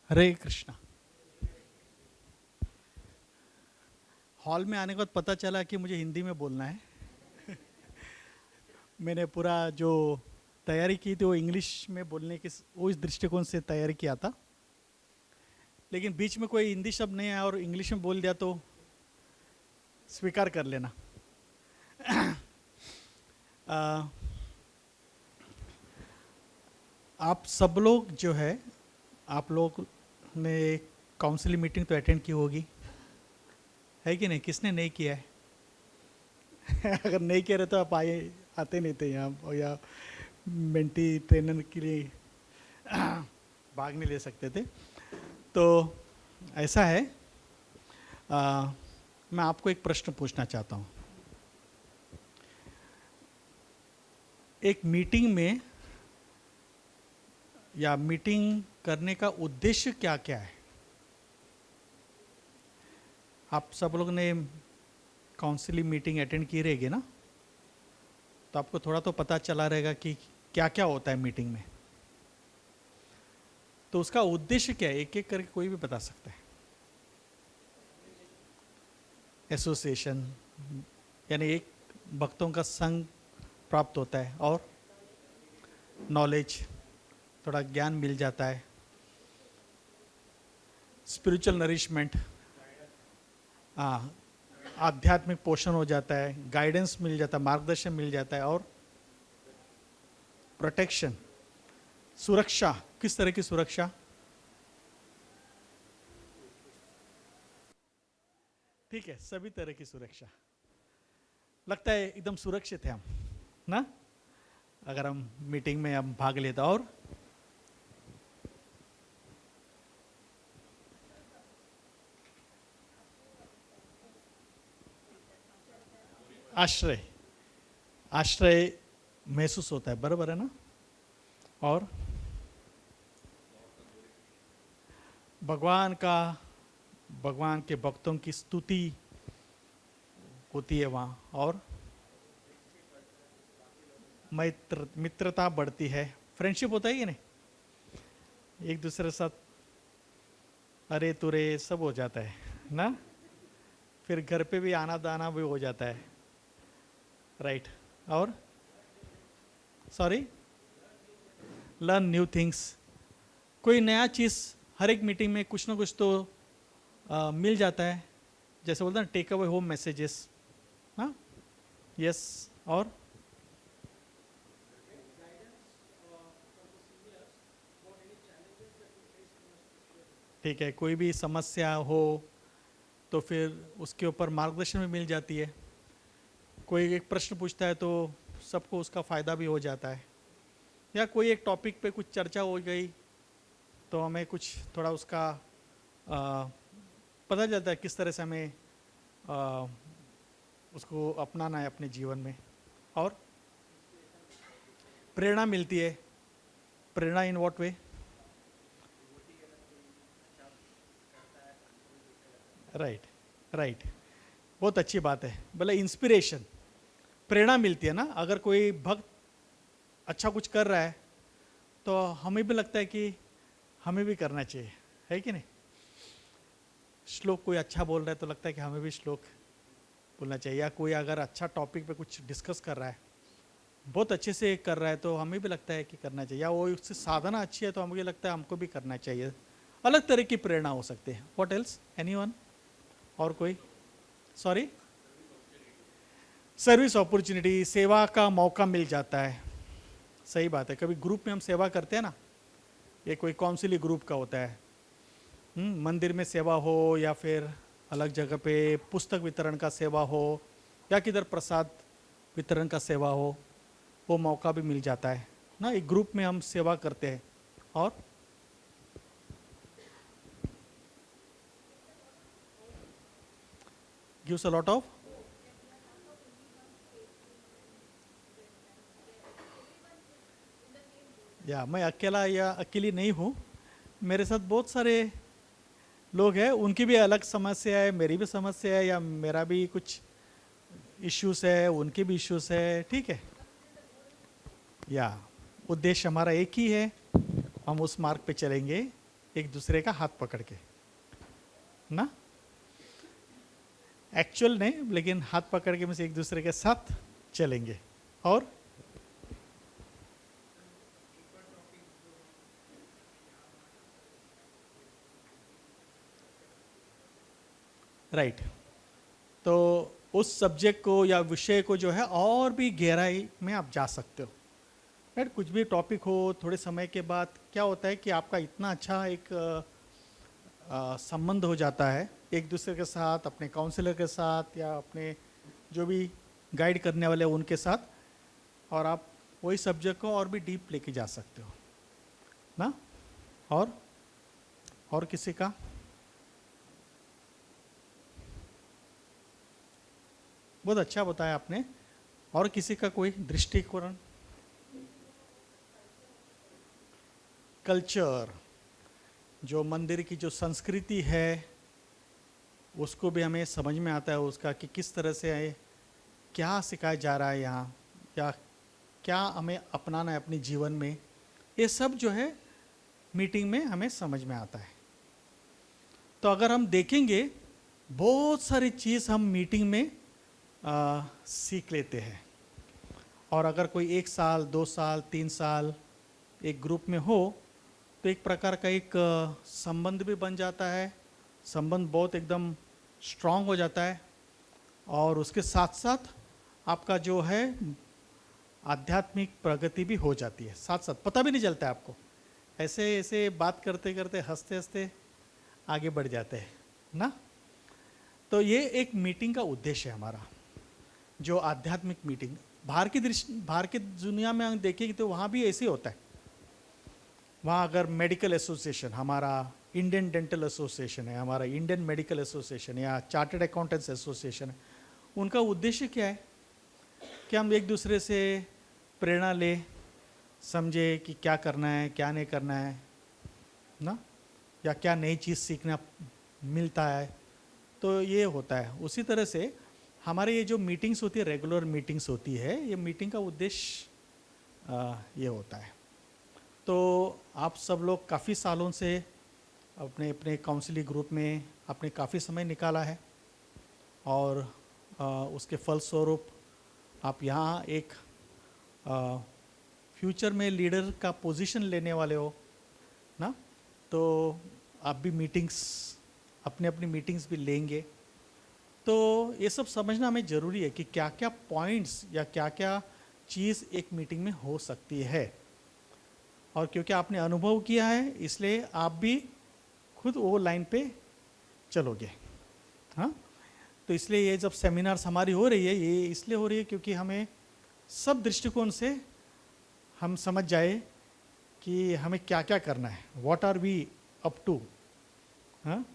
हरे Krishna. Hall में आने के बाद पता चला कि मुझे हिंदी में बोलना है। मैंने पूरा जो तैयारी की थी वो इंग्लिश में बोलने की वो इस दृष्टिकोण से तैयारी किया था, लेकिन बीच में कोई हिंदी शब्द नहीं आया और इंग्लिश में बोल दिया तो स्वीकार कर लेना। आ, आप सब लोग जो है, आप लोग ने काउंसिलिंग मीटिंग तो अटेंड की होगी, है कि नहीं? किसने नहीं किया है? अगर नहीं किया रहे तो आप आते नहीं थे यहाँ, और या मेंटी ट्रेनर के लिए भाग नहीं ले सकते थे। तो ऐसा है, मैं आपको एक प्रश्न पूछना चाहता हूँ। एक मीटिंग में या मीटिंग करने का उद्देश्य क्या क्या है? आप सब लोग ने काउंसिलिंग मीटिंग अटेंड की रहेगी ना, तो आपको थोड़ा तो पता चला रहेगा कि क्या क्या होता है मीटिंग में। तो उसका उद्देश्य क्या है, एक एक करके कोई भी बता सकता है। एसोसिएशन यानी एक भक्तों का संग प्राप्त होता है, और नॉलेज, थोड़ा ज्ञान मिल जाता है, स्पिरिचुअल नरिशमेंट, हाँ, आध्यात्मिक पोषण हो जाता है, गाइडेंस मिल जाता है, मार्गदर्शन मिल जाता है, और प्रोटेक्शन, सुरक्षा। किस तरह की सुरक्षा? ठीक है, सभी तरह की सुरक्षा। लगता है एकदम सुरक्षित है हम ना, अगर हम मीटिंग में हम भाग लेते। और आश्रय, आश्रय महसूस होता है, बराबर है ना। और भगवान का, भगवान के भक्तों की स्तुति होती है वहाँ, और मित्रता बढ़ती है, फ्रेंडशिप होता है कि नहीं, एक दूसरे के साथ अरे तुरे सब हो जाता है ना। फिर घर पे भी आना दाना भी हो जाता है, राइट। और सॉरी, लर्न न्यू थिंग्स, कोई नया चीज़ हर एक मीटिंग में कुछ ना कुछ तो मिल जाता है, जैसे बोलते हैं टेक अवे होम मैसेजेस। हाँ, यस। और ठीक है, कोई भी समस्या हो तो फिर उसके ऊपर मार्गदर्शन भी मिल जाती है। कोई एक प्रश्न पूछता है तो सबको उसका फ़ायदा भी हो जाता है, या कोई एक टॉपिक पे कुछ चर्चा हो गई तो हमें कुछ थोड़ा उसका आ, पता चलता है किस तरह से हमें आ, उसको अपनाना है अपने जीवन में। और प्रेरणा मिलती है। प्रेरणा in what way? Right, right, बहुत अच्छी बात है। बोले इंस्पिरेशन, प्रेरणा मिलती है ना। अगर कोई भक्त अच्छा कुछ कर रहा है तो हमें भी लगता है कि हमें भी करना चाहिए, है कि नहीं। श्लोक कोई अच्छा बोल रहा है तो लगता है कि हमें भी श्लोक बोलना चाहिए, या कोई अगर अच्छा टॉपिक पे कुछ डिस्कस कर रहा है, बहुत अच्छे से कर रहा है, तो हमें भी लगता है कि करना चाहिए, या वो उससे साधना अच्छी है तो हमें लगता है हमको भी करना चाहिए। अलग तरह की प्रेरणा हो सकती है। What else, anyone? और कोई? सॉरी, सर्विस अपॉर्चुनिटी, सेवा का मौका मिल जाता है। सही बात है। कभी ग्रुप में हम सेवा करते हैं ना, ये कोई काउंसिलिंग ग्रुप का होता है, मंदिर में सेवा हो, या फिर अलग जगह पे पुस्तक वितरण का सेवा हो, या किधर प्रसाद वितरण का सेवा हो, वो मौका भी मिल जाता है ना। एक ग्रुप में हम सेवा करते हैं, और गिव्स अ लॉट ऑफ। या मैं अकेला या अकेली नहीं हूँ, मेरे साथ बहुत सारे लोग हैं, उनकी भी अलग समस्या है, मेरी भी समस्या है, या मेरा भी कुछ इश्यूज है, उनके भी इश्यूज है, ठीक है। या उद्देश्य हमारा एक ही है, हम उस मार्ग पे चलेंगे, एक दूसरे का हाथ पकड़ के ना, एक्चुअल नहीं लेकिन हाथ पकड़ के में से एक दूसरे के साथ चलेंगे। और राइट, तो उस सब्जेक्ट को या विषय को जो है और भी गहराई में आप जा सकते हो। राइट, कुछ भी टॉपिक हो, थोड़े समय के बाद क्या होता है कि आपका इतना अच्छा एक संबंध हो जाता है एक दूसरे के साथ, अपने काउंसलर के साथ या अपने जो भी गाइड करने वाले हैं उनके साथ, और आप वही सब्जेक्ट को और भी डीप लेके जा सकते हो ना। और किसी का? बहुत अच्छा बताया आपने। और किसी का कोई दृष्टिकोण? कल्चर, जो मंदिर की जो संस्कृति है उसको भी हमें समझ में आता है, उसका कि किस तरह से है, क्या सिखाया जा रहा है यहाँ, या क्या हमें अपनाना है अपने जीवन में, ये सब जो है मीटिंग में हमें समझ में आता है। तो अगर हम देखेंगे बहुत सारी चीज़ हम मीटिंग में सीख लेते हैं। और अगर कोई 1 साल 2 साल 3 साल एक ग्रुप में हो तो एक प्रकार का एक संबंध भी बन जाता है, संबंध बहुत एकदम स्ट्रांग हो जाता है। और उसके साथ साथ आपका जो है आध्यात्मिक प्रगति भी हो जाती है, साथ साथ पता भी नहीं चलता है आपको, ऐसे ऐसे बात करते करते हंसते हंसते आगे बढ़ जाते हैं ना। तो ये एक मीटिंग का उद्देश्य है हमारा, जो आध्यात्मिक मीटिंग। बाहर की दुनिया में हम देखेंगे तो वहाँ भी ऐसे ही होता है। वहाँ अगर मेडिकल एसोसिएशन, हमारा इंडियन डेंटल एसोसिएशन है, हमारा इंडियन मेडिकल एसोसिएशन या चार्टर्ड अकाउंटेंट्स एसोसिएशन है, उनका उद्देश्य क्या है कि हम एक दूसरे से प्रेरणा ले, समझे कि क्या करना है क्या नहीं करना है ना, या क्या नई चीज़ सीखना मिलता है। तो ये होता है। उसी तरह से हमारे ये जो मीटिंग्स होती है, रेगुलर मीटिंग्स होती है, ये मीटिंग का उद्देश्य ये होता है। तो आप सब लोग काफ़ी सालों से अपने अपने काउंसिलिंग ग्रुप में आपने काफ़ी समय निकाला है, और उसके फलस्वरूप आप यहाँ एक फ्यूचर में लीडर का पोजीशन लेने वाले हो ना। तो आप भी मीटिंग्स, अपने अपनी मीटिंग्स भी लेंगे। तो ये सब समझना हमें ज़रूरी है कि क्या क्या पॉइंट्स या क्या क्या चीज़ एक मीटिंग में हो सकती है। और क्योंकि आपने अनुभव किया है इसलिए आप भी खुद वो लाइन पे चलोगे। हाँ, तो इसलिए ये जब सेमिनार्स हमारी हो रही है, ये इसलिए हो रही है क्योंकि हमें सब दृष्टिकोण से हम समझ जाए कि हमें क्या क्या करना है, what are we up to. हाँ,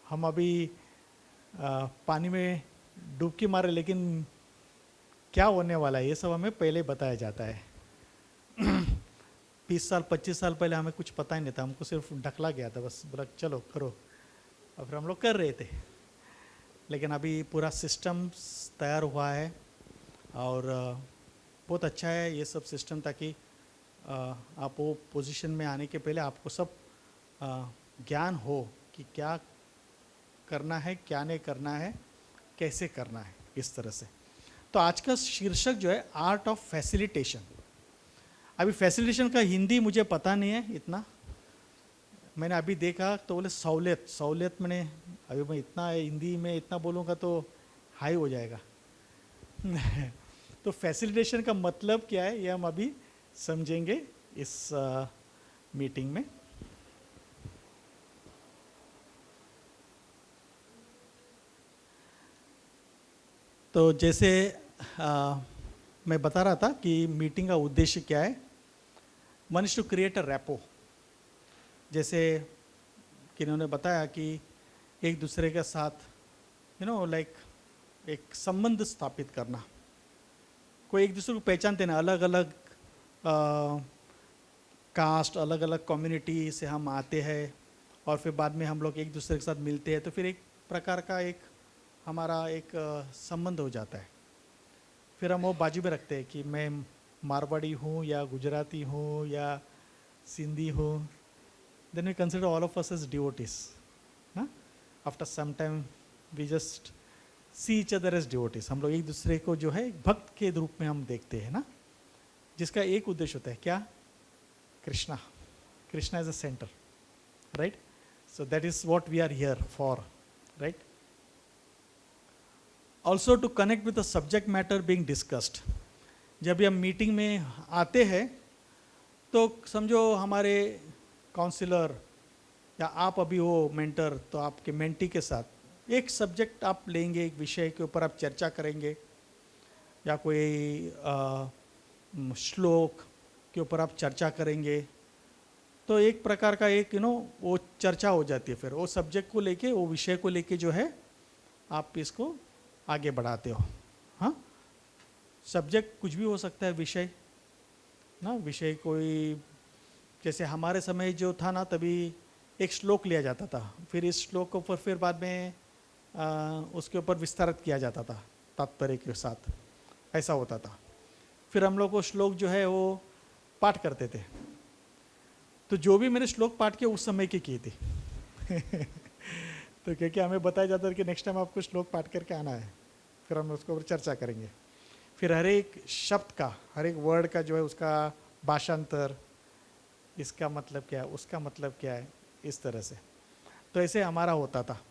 हम अभी पानी में डुबकी मारे, लेकिन क्या होने वाला है ये सब हमें पहले बताया जाता है। 20 साल 25 साल पहले हमें कुछ पता ही नहीं था, हमको सिर्फ ढकला गया था, बस बोला चलो करो, और फिर हम लोग कर रहे थे। लेकिन अभी पूरा सिस्टम तैयार हुआ है, और बहुत अच्छा है ये सब सिस्टम, ताकि आप वो पोजीशन में आने के पहले आपको सब ज्ञान हो कि क्या करना है क्या नहीं करना है, कैसे करना है, इस तरह से। तो आज का शीर्षक जो है आर्ट ऑफ फैसिलिटेशन। अभी फैसिलिटेशन का हिंदी मुझे पता नहीं है इतना, मैंने अभी देखा तो बोले सहूलियत। सहूलियत मैंने अभी मैं इतना हिंदी में इतना बोलूँगा तो हाई हो जाएगा। तो फैसिलिटेशन का मतलब क्या है ये हम अभी समझेंगे इस मीटिंग में। तो जैसे मैं बता रहा था कि मीटिंग का उद्देश्य क्या है, one is to create a rapport. जैसे कि इन्होंने बताया कि एक दूसरे के साथ लाइक एक संबंध स्थापित करना। कोई एक दूसरे को पहचानते ना, अलग अलग कास्ट, अलग अलग कम्युनिटी से हम आते हैं, और फिर बाद में हम लोग एक दूसरे के साथ मिलते हैं, तो फिर एक प्रकार का एक हमारा एक संबंध हो जाता है। फिर हम वो बाजू में रखते हैं कि मैं मारवाड़ी हूँ या गुजराती हूँ या सिंधी हूँ, then we consider all of us as devotees. Huh? After some time, we just see each other as devotees. हम लोग एक दूसरे को जो है भक्त के रूप में हम देखते हैं ना, जिसका एक उद्देश्य होता है क्या? Krishna. Krishna is a centre, right? So that is what we are here for, right? Also to connect with the subject matter being discussed. जब भी हम मीटिंग में आते हैं तो समझो हमारे काउंसलर या आप अभी हो मेंटर, तो आपके मेंटी के साथ एक सब्जेक्ट आप लेंगे, एक विषय के ऊपर आप चर्चा करेंगे, या कोई श्लोक के ऊपर आप चर्चा करेंगे, तो एक प्रकार का एक वो चर्चा हो जाती है. फिर वो सब्जेक्ट को लेके, वो विषय को लेके जो है आप इसको आगे बढ़ाते हो. हाँ, सब्जेक्ट कुछ भी हो सकता है, विषय ना, विषय कोई, जैसे हमारे समय जो था ना, तभी एक श्लोक लिया जाता था, फिर इस श्लोक को फिर बाद में उसके ऊपर विस्तारित किया जाता था तात्पर्य के साथ, ऐसा होता था. फिर हम लोग को श्लोक जो है वो पाठ करते थे. तो जो भी मैंने श्लोक पाठ किए उस समय के किए थे तो क्योंकि हमें बताया जाता है कि नेक्स्ट टाइम आपको श्लोक पाठ करके आना है, फिर हम उसके ऊपर चर्चा करेंगे. फिर हर एक शब्द का, हर एक वर्ड का जो है उसका भाषांतर, इसका मतलब क्या है, उसका मतलब क्या है, इस तरह से. तो ऐसे हमारा होता था.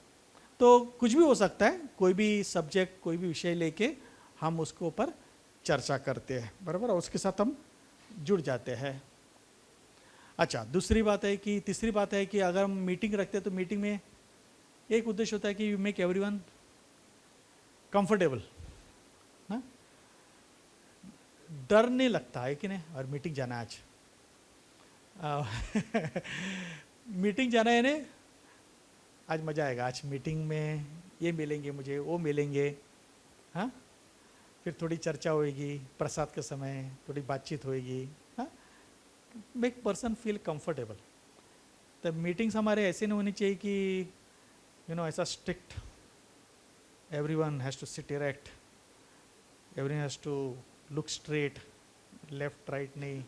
तो कुछ भी हो सकता है, कोई भी सब्जेक्ट, कोई भी विषय लेके हम उसके ऊपर चर्चा करते हैं, बराबर, और उसके साथ हम जुड़ जाते हैं. अच्छा, दूसरी बात है कि, तीसरी बात है कि अगर हम मीटिंग रखते हैं तो मीटिंग में एक उद्देश्य होता है कि यू मेक एवरीवन कंफर्टेबल ना. डर नहीं लगता है कि नहीं, और मीटिंग जाना है आज मीटिंग जाना है ने, आज मज़ा आएगा, आज मीटिंग में ये मिलेंगे मुझे, वो मिलेंगे. हाँ, फिर थोड़ी चर्चा होएगी, प्रसाद के समय थोड़ी बातचीत होएगी. हाँ, मेक पर्सन फील कंफर्टेबल. तब मीटिंग्स हमारे ऐसे नहीं होनी चाहिए कि ऐसा strict, everyone has to sit erect, everyone has to look straight, left right नहीं.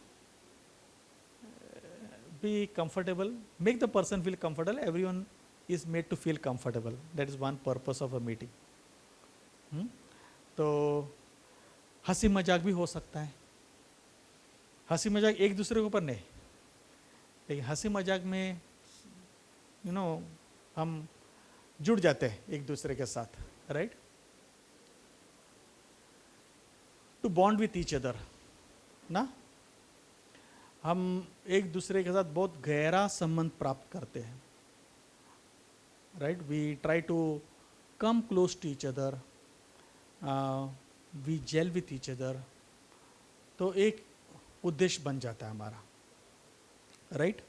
Be comfortable, make the person feel comfortable. Everyone is made to feel comfortable. That is one purpose of a meeting. तो हंसी मजाक भी हो सकता है. हंसी मजाक एक दूसरे के ऊपर नहीं, लेकिन हंसी मजाक में हम जुड़ जाते हैं एक दूसरे के साथ, right? To bond with each other ना, हम एक दूसरे के साथ बहुत गहरा संबंध प्राप्त करते हैं, right? We try to come close to each other, we gel with each other. तो एक उद्देश्य बन जाता है हमारा, राइट?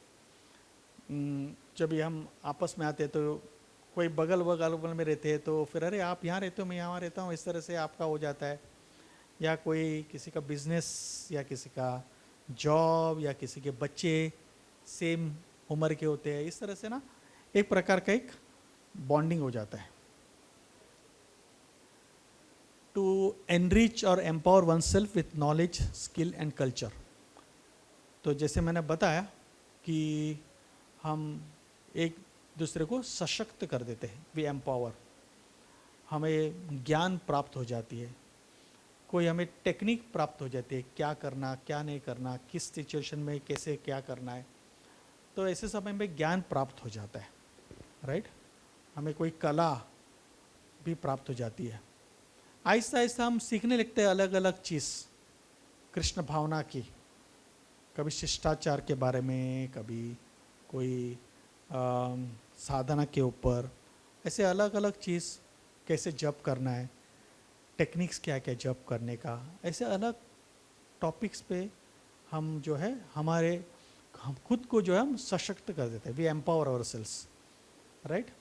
जब भी हम आपस में आते हैं तो कोई बगल में रहते हैं तो फिर अरे आप यहाँ रहते हो, मैं यहाँ रहता हूँ, इस तरह से आपका हो जाता है. या कोई किसी का बिजनेस, या किसी का जॉब, या किसी के बच्चे सेम उम्र के होते हैं, इस तरह से ना एक प्रकार का एक बॉन्डिंग हो जाता है. टू एनरिच और empower one self with knowledge, skill and culture. तो जैसे मैंने बताया कि हम एक दूसरे को सशक्त कर देते हैं, वी एम्पावर. हमें ज्ञान प्राप्त हो जाती है, कोई हमें टेक्निक प्राप्त हो जाती है, क्या करना क्या नहीं करना, किस सिचुएशन में कैसे क्या करना है. तो ऐसे समय में ज्ञान प्राप्त हो जाता है, राइट? हमें कोई कला भी प्राप्त हो जाती है. आहिस्ता आहिस्ता हम सीखने लगते हैं अलग अलग चीज़ कृष्ण भावना की, कभी शिष्टाचार के बारे में, कभी कोई साधना के ऊपर, ऐसे अलग अलग चीज़, कैसे जप करना है, टेक्निक्स क्या क्या जप करने का, ऐसे अलग टॉपिक्स पे हम जो है हम खुद को जो है हम सशक्त कर देते हैं. We empower ourselves, right?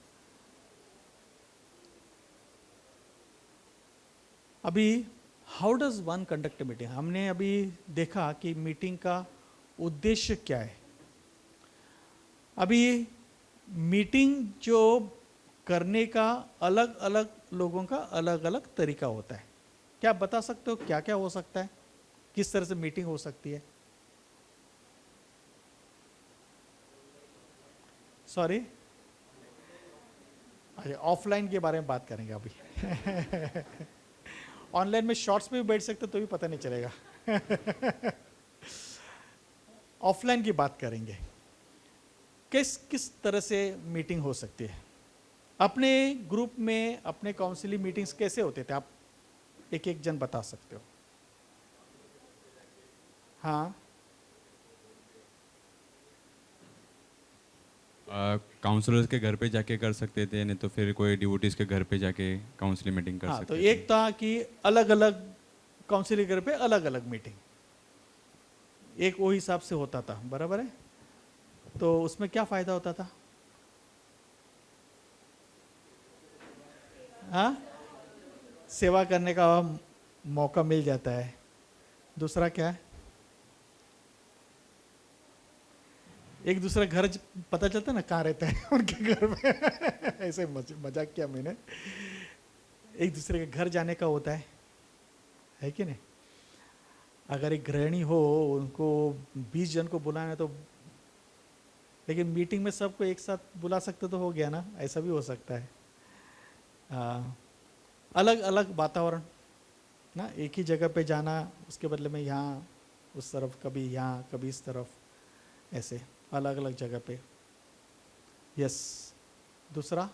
अभी how does one conduct a meeting, हमने अभी देखा कि मीटिंग का उद्देश्य क्या है. अभी मीटिंग जो करने का अलग अलग लोगों का अलग अलग तरीका होता है. क्या आप बता सकते हो क्या क्या हो सकता है, किस तरह से मीटिंग हो सकती है? सॉरी, अच्छा ऑफलाइन के बारे में बात करेंगे अभी। ऑनलाइन में शॉर्ट्स में भी बैठ सकते तो भी पता नहीं चलेगा। ऑफलाइन की बात करेंगे, किस किस तरह से मीटिंग हो सकती है। अपने ग्रुप में अपने काउंसिलिंग मीटिंग्स कैसे होते थे, आप एक एक जन बता सकते हो। हाँ, काउंसलर्स के घर पे जाके कर सकते थे, नहीं तो फिर कोई डिवोटीज के घर पे जाके काउंसलिंग मीटिंग कर हाँ, तो सकते थे। एक था कि अलग अलग काउंसिलिंग ग्रुप पे अलग अलग मीटिंग, एक वो हिसाब से होता था, बराबर है। तो उसमें क्या फायदा होता था? हाँ, सेवा करने का मौका मिल जाता है। दूसरा क्या है? एक दूसरा घर पता चलता है ना कहाँ रहता है उनके घर में। ऐसे मजाक किया मैंने। एक दूसरे के घर जाने का होता है कि नहीं? अगर एक गृहिणी हो, उनको 20 जन को बुलाना है तो, लेकिन मीटिंग में सबको एक साथ बुला सकते तो हो गया ना, ऐसा भी हो सकता है। अलग अलग वातावरण ना, एक ही जगह पे जाना, उसके बदले में यहाँ उस तरफ, कभी यहाँ कभी इस तरफ, ऐसे अलग अलग जगह पे। यस, दूसरा,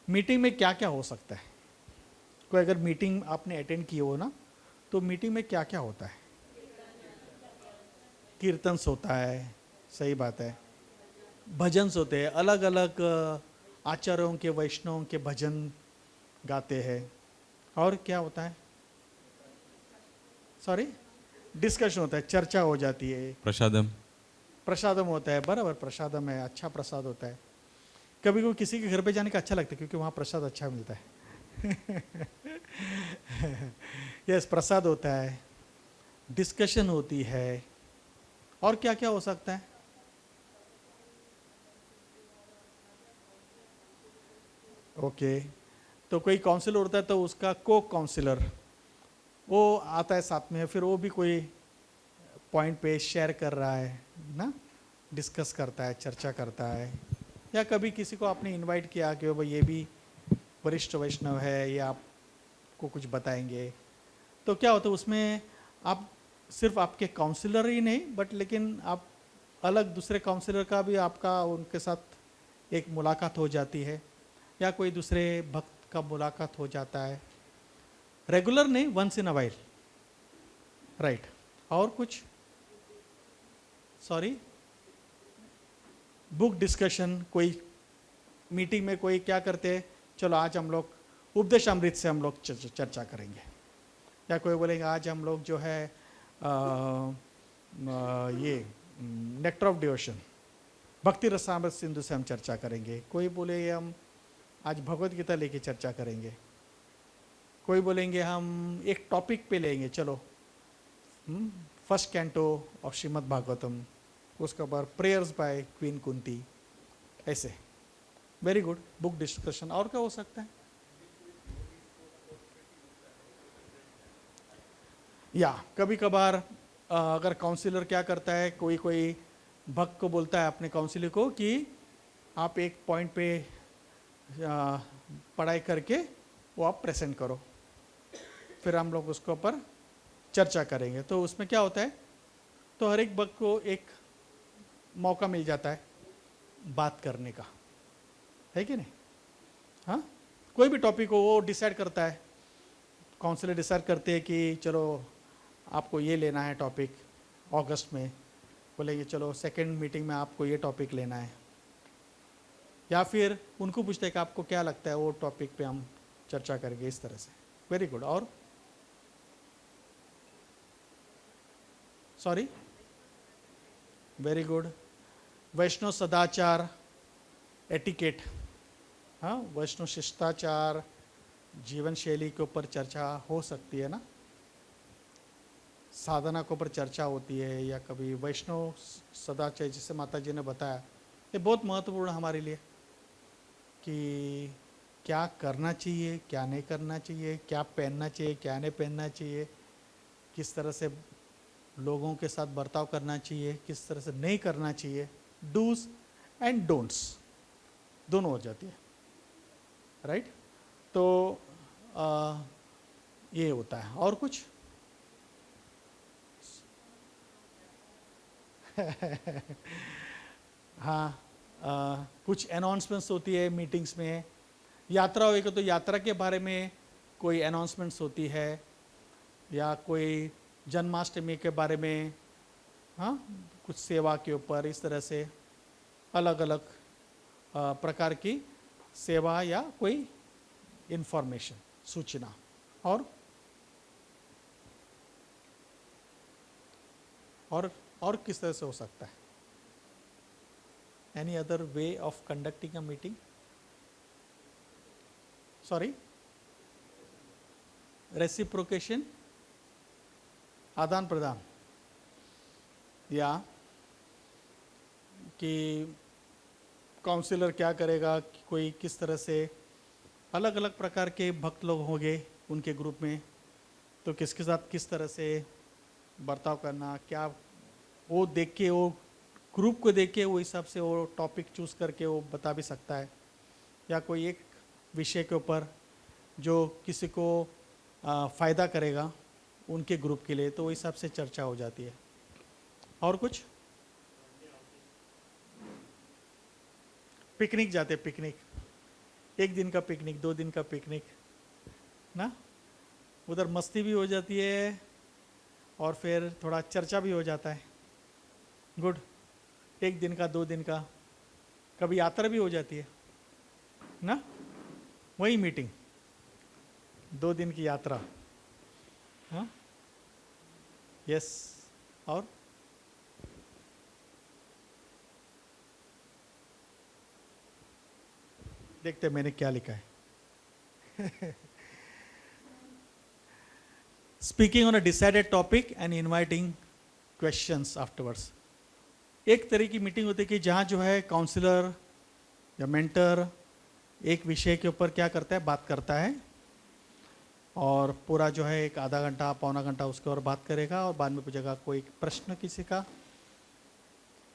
मीटिंग में क्या क्या हो सकता है? कोई अगर मीटिंग आपने अटेंड की हो ना, तो मीटिंग में क्या क्या होता है? कीर्तन्स होता है, सही बात है। भजन्स होते हैं, अलग अलग आचार्यों के, वैष्णवों के भजन गाते हैं। और क्या होता है? सॉरी, डिस्कशन होता है, चर्चा हो जाती है। प्रसादम। प्रसादम होता है, बराबर, प्रसादम है, अच्छा प्रसाद होता है। कभी कभी किसी के घर पे जाने का अच्छा लगता है क्योंकि वहाँ प्रसाद अच्छा मिलता है। यस, प्रसाद होता है, डिस्कशन होती है। और क्या क्या हो सकता है? ओके, तो कोई काउंसलर होता है तो उसका को काउंसलर वो आता है साथ में, फिर वो भी कोई पॉइंट पे शेयर कर रहा है ना, डिस्कस करता है, चर्चा करता है। या कभी किसी को आपने इनवाइट किया कि भाई ये भी वरिष्ठ वैष्णव है, ये आपको कुछ बताएंगे, तो क्या होता है उसमें, आप सिर्फ आपके काउंसलर ही नहीं बट लेकिन आप अलग दूसरे काउंसलर का भी आपका उनके साथ एक मुलाकात हो जाती है, या कोई दूसरे भक्त का मुलाकात हो जाता है। रेगुलर नहीं, once in a while, right. और कुछ? सॉरी, बुक डिस्कशन, कोई मीटिंग में कोई क्या करते हैं, चलो आज हम लोग उपदेश अमृत से हम लोग चर्चा करेंगे, या कोई बोलेंगे आज हम लोग जो है ये नेक्टर ऑफ डिवोशन, भक्ति रसामृत सिंधु से हम चर्चा करेंगे। कोई बोले हम आज भगवत गीता लेके चर्चा करेंगे। कोई बोलेंगे हम एक टॉपिक पे लेंगे, चलो first canto of Shrimad Bhagavatam, उसके बाद प्रेयर्स बाय क्वीन कुंती, ऐसे। Very good, book discussion. और क्या हो सकता है? या कभी कभार अगर काउंसलर क्या करता है, कोई कोई भक्त को बोलता है अपने काउंसलर को कि आप एक पॉइंट पे पढ़ाई करके वो आप प्रेजेंट करो, फिर हम लोग उसके ऊपर चर्चा करेंगे। तो उसमें क्या होता है, तो हर एक भक्त को एक मौका मिल जाता है बात करने का, है कि नहीं? हाँ, कोई भी टॉपिक हो वो डिसाइड करता है, काउंसलर डिसाइड करते हैं कि चलो आपको ये लेना है टॉपिक, अगस्त में बोलेंगे चलो सेकंड मीटिंग में आपको ये टॉपिक लेना है, या फिर उनको पूछते हैं कि आपको क्या लगता है वो टॉपिक पे हम चर्चा करेंगे, इस तरह से। Very good. और सॉरी, वेरी गुड। वैष्णव सदाचार, एटिकेट, हाँ, वैष्णव शिष्टाचार, जीवन शैली के ऊपर चर्चा हो सकती है ना, साधना के ऊपर चर्चा होती है, या कभी वैष्णव सदाचार, जिसे माता जी ने बताया, ये बहुत महत्वपूर्ण हमारे लिए कि क्या करना चाहिए, क्या नहीं करना चाहिए, क्या पहनना चाहिए, क्या नहीं पहनना चाहिए, किस तरह से लोगों के साथ बर्ताव करना चाहिए, किस तरह से नहीं करना चाहिए, डूज एंड डोंट्स दोनों हो जाती है, राइट। तो ये होता है। और कुछ हाँ, कुछ अनाउंसमेंट्स होती है मीटिंग्स में। यात्रा होगी तो यात्रा के बारे में कोई अनाउंसमेंट्स होती है, या कोई जन्माष्टमी के बारे में, हाँ, कुछ सेवा के ऊपर, इस तरह से अलग अलग प्रकार की सेवा या कोई इंफॉर्मेशन, सूचना। और किस तरह से हो सकता है? Any other way of conducting a meeting? Sorry, reciprocation, आदान प्रदान, या कि काउंसलर क्या करेगा, कि कोई किस तरह से, अलग अलग प्रकार के भक्त लोग होंगे उनके ग्रुप में, तो किसके साथ किस तरह से बर्ताव करना, क्या वो देख के, वो ग्रुप को देख के वो हिसाब से वो टॉपिक चूज करके वो बता भी सकता है, या कोई एक विषय के ऊपर जो किसी को फ़ायदा करेगा उनके ग्रुप के लिए, तो वो हिसाब से चर्चा हो जाती है। और कुछ? पिकनिक जाते, पिकनिक, 1 दिन का पिकनिक, 2 दिन का पिकनिक ना, उधर मस्ती भी हो जाती है और फिर थोड़ा चर्चा भी हो जाता है। गुड। 1 दिन का, 2 दिन का, कभी यात्रा भी हो जाती है ना, वही मीटिंग, 2 दिन की यात्रा। हाँ, यस। और देखते मैंने क्या लिखा है। Speaking on a decided topic and inviting questions afterwards. एक तरह की मीटिंग होती है कि जहाँ जो है काउंसलर या मेंटर एक विषय के ऊपर क्या करता है, बात करता है, और पूरा जो है एक आधा घंटा पौना घंटा उसके और बात करेगा, और बाद में पूछेगा कोई प्रश्न किसी का,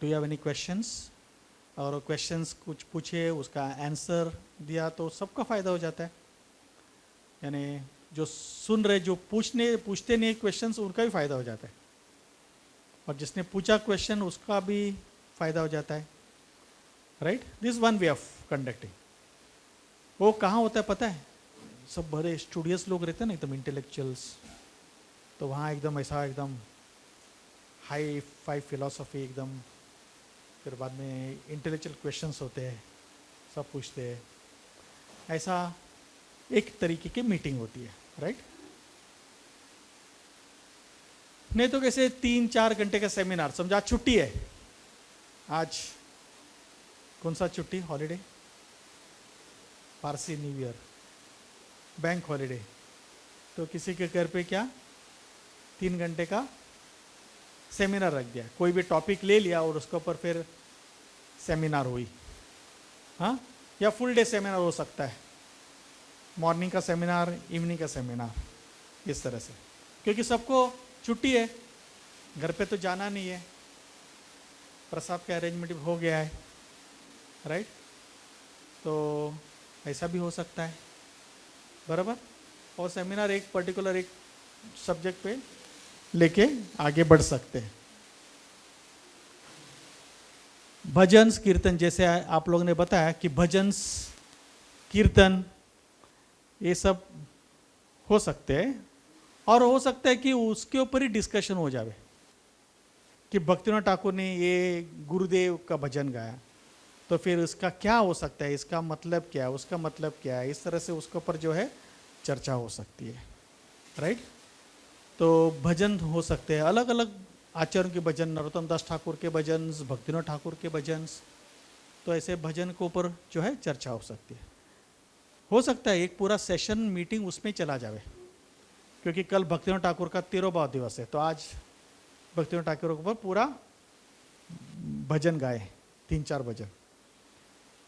do you have any questions, और क्वेश्चंस कुछ पूछे, उसका आंसर दिया तो सबका फ़ायदा हो जाता है। यानी जो सुन रहे, जो पूछते नहीं क्वेश्चंस, उनका भी फ़ायदा हो जाता है, और जिसने पूछा क्वेश्चन उसका भी फ़ायदा हो जाता है, right. This one way of conducting. वो कहाँ होता है पता है? सब बड़े स्टूडियस लोग रहते हैं ना, एकदम इंटेलेक्चुअल्स, तो वहाँ एकदम ऐसा, एकदम हाई फाई फिलॉसफी एकदम, फिर बाद में इंटेलेक्चुअल क्वेश्चंस होते हैं, सब पूछते हैं। ऐसा एक तरीके की मीटिंग होती है, राइट। नहीं तो कैसे 3-4 घंटे का सेमिनार, समझा, आज छुट्टी है, आज कौन सा छुट्टी, holiday, Parsi new year, bank holiday, तो किसी के घर पे क्या 3 घंटे का सेमिनार रख दिया, कोई भी टॉपिक ले लिया और उसके ऊपर फिर सेमिनार हुई। हाँ, या फुल डे सेमिनार हो सकता है, मॉर्निंग का सेमिनार, इवनिंग का सेमिनार, इस तरह से, क्योंकि सबको छुट्टी है, घर पे तो जाना नहीं है, प्रसाद का अरेंजमेंट हो गया है, राइट। तो ऐसा भी हो सकता है, बराबर। और सेमिनार एक पर्टिकुलर एक सब्जेक्ट पे लेके आगे बढ़ सकते हैं। भजन कीर्तन, जैसे आप लोगों ने बताया कि भजन कीर्तन ये सब हो सकते हैं, और हो सकता है कि उसके ऊपर ही डिस्कशन हो जाए कि भक्तिनाथ ठाकुर ने ये गुरुदेव का भजन गाया, तो फिर इसका क्या हो सकता है, इसका मतलब क्या है, उसका मतलब क्या है, इस तरह से उसके ऊपर जो है चर्चा हो सकती है, राइट। तो भजन हो सकते हैं, अलग अलग आचार्यों के भजन, नरोत्तम दास ठाकुर के भजन, भक्तिनाथ ठाकुर के भजन, तो ऐसे भजन के ऊपर जो है चर्चा हो सकती है। हो सकता है एक पूरा सेशन मीटिंग उसमें चला जाए, क्योंकि कल भक्तिनाथ ठाकुर का 13वां दिवस है, तो आज भक्तिनाथ ठाकुर के ऊपर पूरा भजन गाए, 3-4 भजन।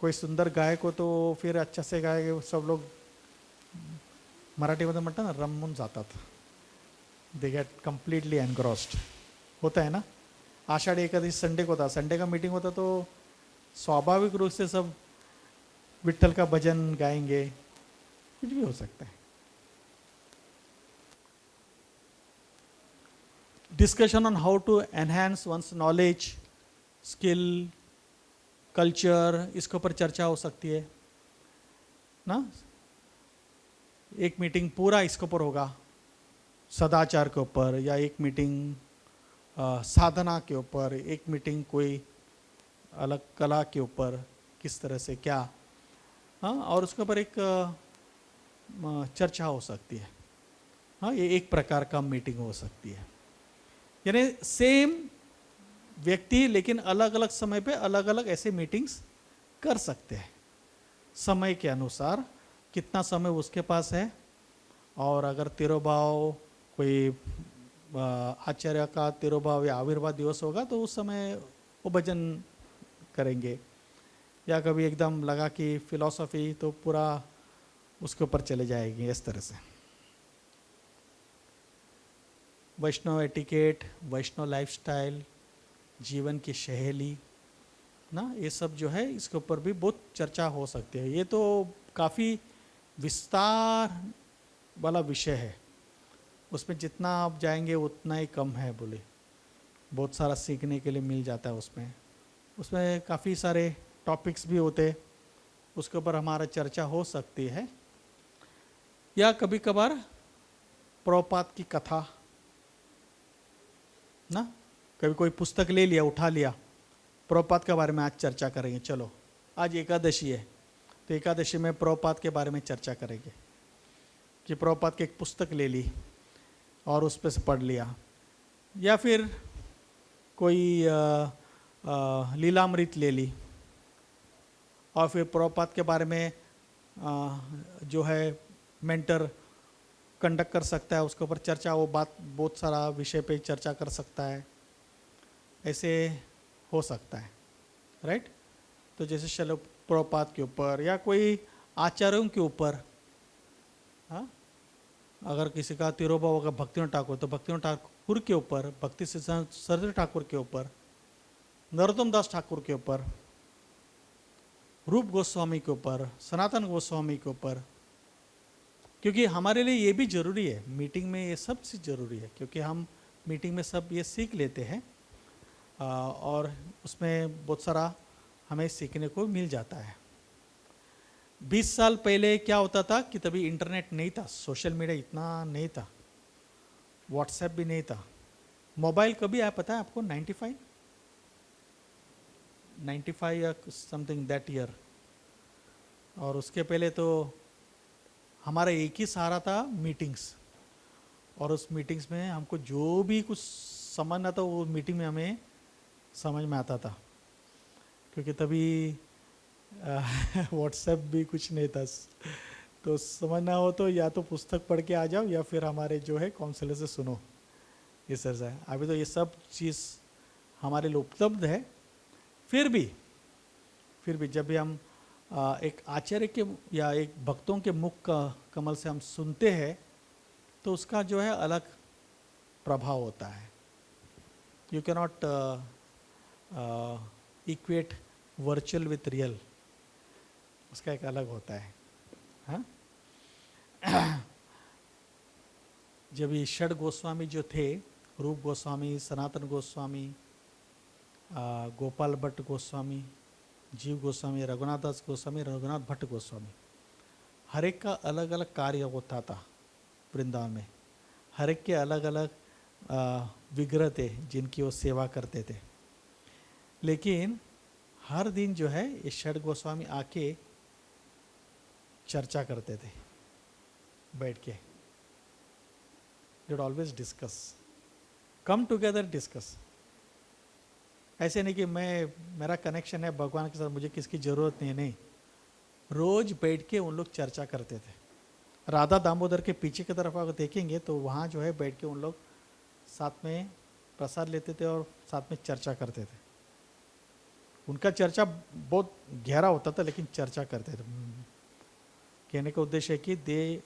कोई सुंदर गायक हो तो फिर अच्छा से गाए, सब लोग मराठीमध्ये म्हणतात ना, रमून जातात, दे गेट कम्प्लीटली एनग्रॉस्ड, होता है ना, आषाढ़ एकादशी संडे को था, संडे का मीटिंग होता तो स्वाभाविक रूप से सब विट्ठल का भजन गाएंगे, कुछ भी हो सकता है। Discussion on how to enhance one's knowledge, skill, culture, इसके ऊपर चर्चा हो सकती है ना। एक मीटिंग पूरा इसके ऊपर होगा, सदाचार के ऊपर, या एक मीटिंग साधना के ऊपर, एक मीटिंग कोई अलग कला के ऊपर, किस तरह से क्या, हाँ, और उसके ऊपर एक चर्चा हो सकती है। हाँ, ये एक प्रकार का मीटिंग हो सकती है। यानी सेम व्यक्ति लेकिन अलग अलग समय पे अलग अलग ऐसे मीटिंग्स कर सकते हैं, समय के अनुसार कितना समय उसके पास है। और अगर तिरुभाव कोई आचार्य का तिरुभाव या आविर्भाव दिवस होगा तो उस समय वो भजन करेंगे, या कभी एकदम लगा कि फिलॉसफी तो पूरा उसके ऊपर चले जाएगी। इस तरह से वैष्णव एटिकेट, वैष्णव लाइफस्टाइल, जीवन की शैली ना, ये सब जो है इसके ऊपर भी बहुत चर्चा हो सकती है। ये तो काफ़ी विस्तार वाला विषय है, उसमें जितना आप जाएंगे उतना ही कम है बोले, बहुत सारा सीखने के लिए मिल जाता है उसमें। उसमें काफ़ी सारे टॉपिक्स भी होते, उसके ऊपर हमारा चर्चा हो सकती है। या कभी कभार प्रभुपाद की कथा ना, कभी कोई पुस्तक ले लिया, उठा लिया, प्रभुपाद के बारे में आज चर्चा करेंगे, चलो आज एकादशी है तो एकादशी में प्रभुपाद के बारे में चर्चा करेंगे, कि प्रभुपाद की एक पुस्तक ले ली और उस पर से पढ़ लिया। या फिर कोई लीलामृत ले ली और फिर प्रभुपाद के बारे में जो है मेंटर कंडक्ट कर सकता है, उसके ऊपर चर्चा, वो बात बहुत सारा विषय पे चर्चा कर सकता है, ऐसे हो सकता है, राइट। तो जैसे चलो प्रभुपाद के ऊपर या कोई आचार्यों के ऊपर, हाँ, अगर किसी का तिरुभाव होगा भक्तिनाथ ठाकुर तो भक्तिनाथ ठाकुर के ऊपर, भक्ति सिद्धांत सरस्वती ठाकुर के ऊपर, नरोत्तम दास ठाकुर के ऊपर, रूप गोस्वामी के ऊपर, सनातन गोस्वामी के ऊपर, क्योंकि हमारे लिए ये भी जरूरी है, मीटिंग में ये सब चीज़ जरूरी है, क्योंकि हम मीटिंग में सब ये सीख लेते हैं और उसमें बहुत सारा हमें सीखने को मिल जाता है। 20 साल पहले क्या होता था कि तभी इंटरनेट नहीं था, सोशल मीडिया इतना नहीं था, व्हाट्सएप भी नहीं था, मोबाइल कभी आया पता है आपको? 95 या समथिंग दैट ईयर। और उसके पहले तो हमारा एक ही सहारा था, मीटिंग्स, और उस मीटिंग्स में हमको जो भी कुछ समझना था वो मीटिंग में हमें समझ में आता था, क्योंकि तभी व्हाट्सएप भी कुछ नहीं था। तो समझना हो तो या तो पुस्तक पढ़ के आ जाओ या फिर हमारे जो है काउंसलर से सुनो, ये सर है। अभी तो ये सब चीज़ हमारे लिए उपलब्ध है। फिर भी जब भी हम एक आचार्य के या एक भक्तों के मुख का कमल से हम सुनते हैं तो उसका जो है अलग प्रभाव होता है। You can not equate virtual with real, उसका एक अलग होता है। हाँ, जब ये षड गोस्वामी जो थे, रूप गोस्वामी, सनातन गोस्वामी, गोपाल भट्ट गोस्वामी, जीव गोस्वामी, रघुनाथ दास गोस्वामी, रघुनाथ भट्ट गोस्वामी, हर एक का अलग अलग कार्य होता था वृंदावन में, हर एक के अलग अलग विग्रह थे जिनकी वो सेवा करते थे। लेकिन हर दिन जो है ये षड गोस्वामी आके चर्चा करते थे बैठ के, they would always discuss, come together discuss. ऐसे नहीं कि मेरा कनेक्शन है भगवान के साथ, मुझे किसकी ज़रूरत नहीं, रोज बैठ के उन लोग चर्चा करते थे। राधा दामोदर के पीछे की तरफ अगर देखेंगे तो वहाँ जो है बैठ के उन लोग साथ में प्रसाद लेते थे और साथ में चर्चा करते थे। उनका चर्चा बहुत गहरा होता था लेकिन चर्चा करते थे। कहने का उद्देश्य है कि they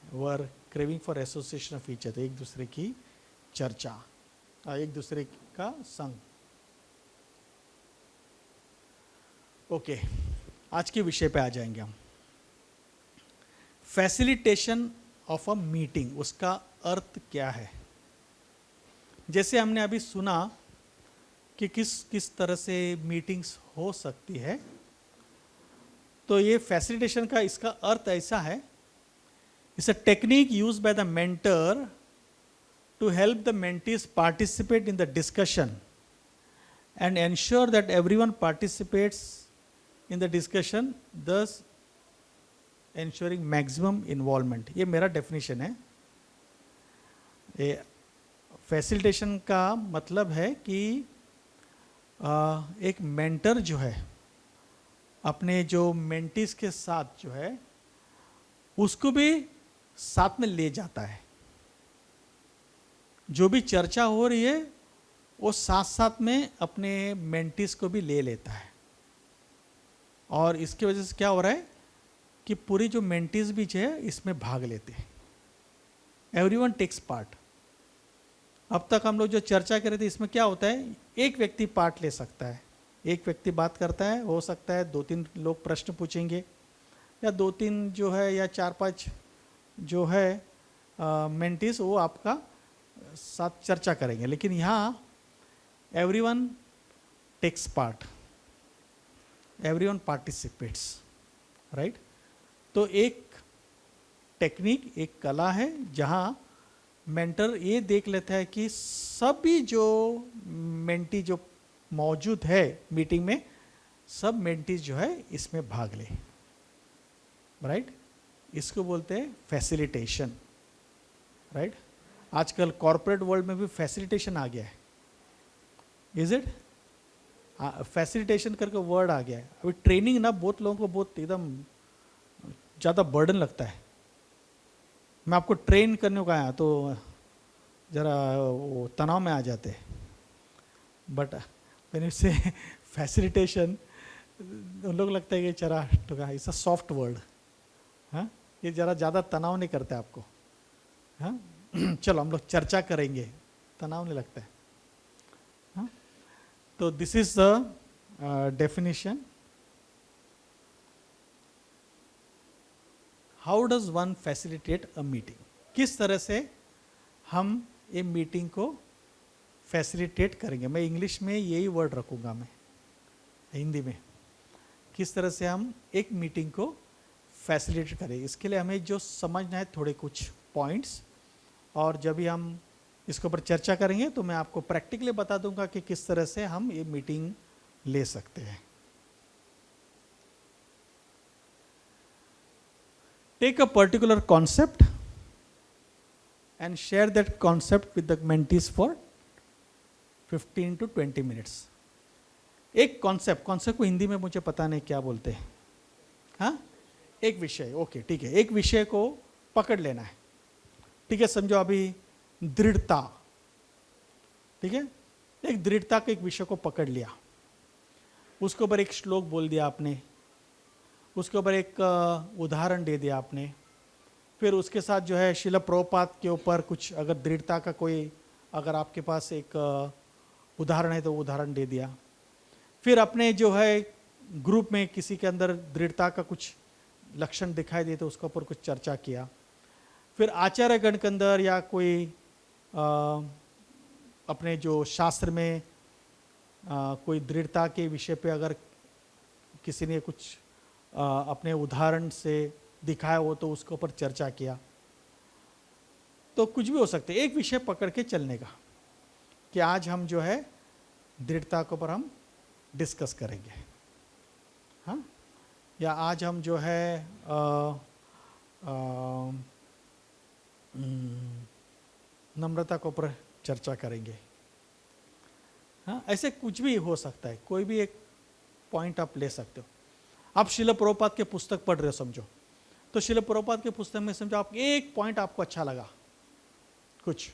were craving for association of each other, एक दूसरे की चर्चा, एक दूसरे का संग। ओके, आज के विषय पे आ जाएंगे हम। फैसिलिटेशन ऑफ अ मीटिंग, उसका अर्थ क्या है। जैसे हमने अभी सुना कि किस किस तरह से मीटिंग्स हो सकती है, तो ये फैसिलिटेशन का इसका अर्थ ऐसा है, it's a technique used by the mentor to help the mentees participate in the discussion and ensure that everyone participates in the discussion, thus ensuring maximum involvement। ये मेरा डेफिनेशन है। ये फैसिलिटेशन का मतलब है कि एक मेंटर जो है अपने जो मेंटीज के साथ जो है उसको भी साथ में ले जाता है। जो भी चर्चा हो रही है वो साथ साथ में अपने मेंटीज को भी ले लेता है, और इसकी वजह से क्या हो रहा है कि पूरी जो मेंटीज भी जो है इसमें भाग लेते हैं। Everyone takes part. अब तक हम लोग जो चर्चा कर रहे थे इसमें क्या होता है, एक व्यक्ति पार्ट ले सकता है, एक व्यक्ति बात करता है, हो सकता है 2-3 लोग प्रश्न पूछेंगे, या 2-3 जो है या 4-5 जो है मेंटीज वो आपका साथ चर्चा करेंगे। लेकिन यहाँ everyone takes part, everyone participates, right. तो एक टेक्निक, एक कला है जहाँ मेंटर ये देख लेता है कि सभी जो मेंटी जो मौजूद है मीटिंग में, सब मेंटीज जो है इसमें भाग ले, राइट। इसको बोलते हैं फैसिलिटेशन, राइट। आजकल कॉर्पोरेट वर्ल्ड में भी फैसिलिटेशन आ गया है, इज इट। फैसिलिटेशन करके वर्ड आ गया है। अभी ट्रेनिंग ना बहुत लोगों को बहुत एकदम ज़्यादा बर्डन लगता है। मैं आपको ट्रेन करने को आया तो ज़रा वो तनाव में आ जाते हैं, बट मैंने से फैसिलिटेशन उन लोग लगता है कि चरा टुका इट्स अ सॉफ्ट वर्ड। हाँ, ये ज़रा ज़्यादा तनाव नहीं करते आपको। हाँ, चलो हम लोग चर्चा करेंगे, तनाव नहीं लगता है। हाँ? तो this is the definition. How does one facilitate a meeting, किस तरह से हम ये मीटिंग को फैसिलिटेट करेंगे। मैं इंग्लिश में यही वर्ड रखूँगा, मैं हिंदी में किस तरह से हम एक मीटिंग को फैसिलिटेट करें। इसके लिए हमें जो समझना है थोड़े कुछ पॉइंट्स, और जब भी हम इसके ऊपर चर्चा करेंगे तो मैं आपको प्रैक्टिकली बता दूंगा कि किस तरह से हम ये मीटिंग ले सकते हैं। Take a particular concept and share that concept with the mentees for 15 to 20 minutes. एक कॉन्सेप्ट को हिंदी में मुझे पता नहीं क्या बोलते हैं। हाँ, एक विषय, ओके ठीक है, एक विषय को पकड़ लेना है। ठीक है, समझो अभी दृढ़ता, ठीक है, एक दृढ़ता के एक विषय को पकड़ लिया, उसके ऊपर एक श्लोक बोल दिया आपने, उसके ऊपर एक उदाहरण दे दिया आपने, फिर उसके साथ जो है शिला प्रभुपाद के ऊपर कुछ अगर दृढ़ता का कोई अगर आपके पास एक उदाहरण है तो उदाहरण दे दिया, फिर अपने जो है ग्रुप में किसी के अंदर दृढ़ता का कुछ लक्षण दिखाई दिए तो उसके ऊपर कुछ चर्चा किया, फिर आचार्य गण के अंदर या कोई अपने जो शास्त्र में कोई दृढ़ता के विषय पे अगर किसी ने कुछ अपने उदाहरण से दिखाया हो तो उसके ऊपर चर्चा किया। तो कुछ भी हो सकता है, एक विषय पकड़ के चलने का कि आज हम जो है दृढ़ता के ऊपर हम डिस्कस करेंगे। हाँ, या आज हम जो है नम्रता के ऊपर चर्चा करेंगे। हाँ, ऐसे कुछ भी हो सकता है, कोई भी एक पॉइंट आप ले सकते हो। आप शिला प्रभुपाद के पुस्तक पढ़ रहे हो समझो, तो शिला प्रभुपाद के पुस्तक में समझो आप एक पॉइंट आपको अच्छा लगा, कुछ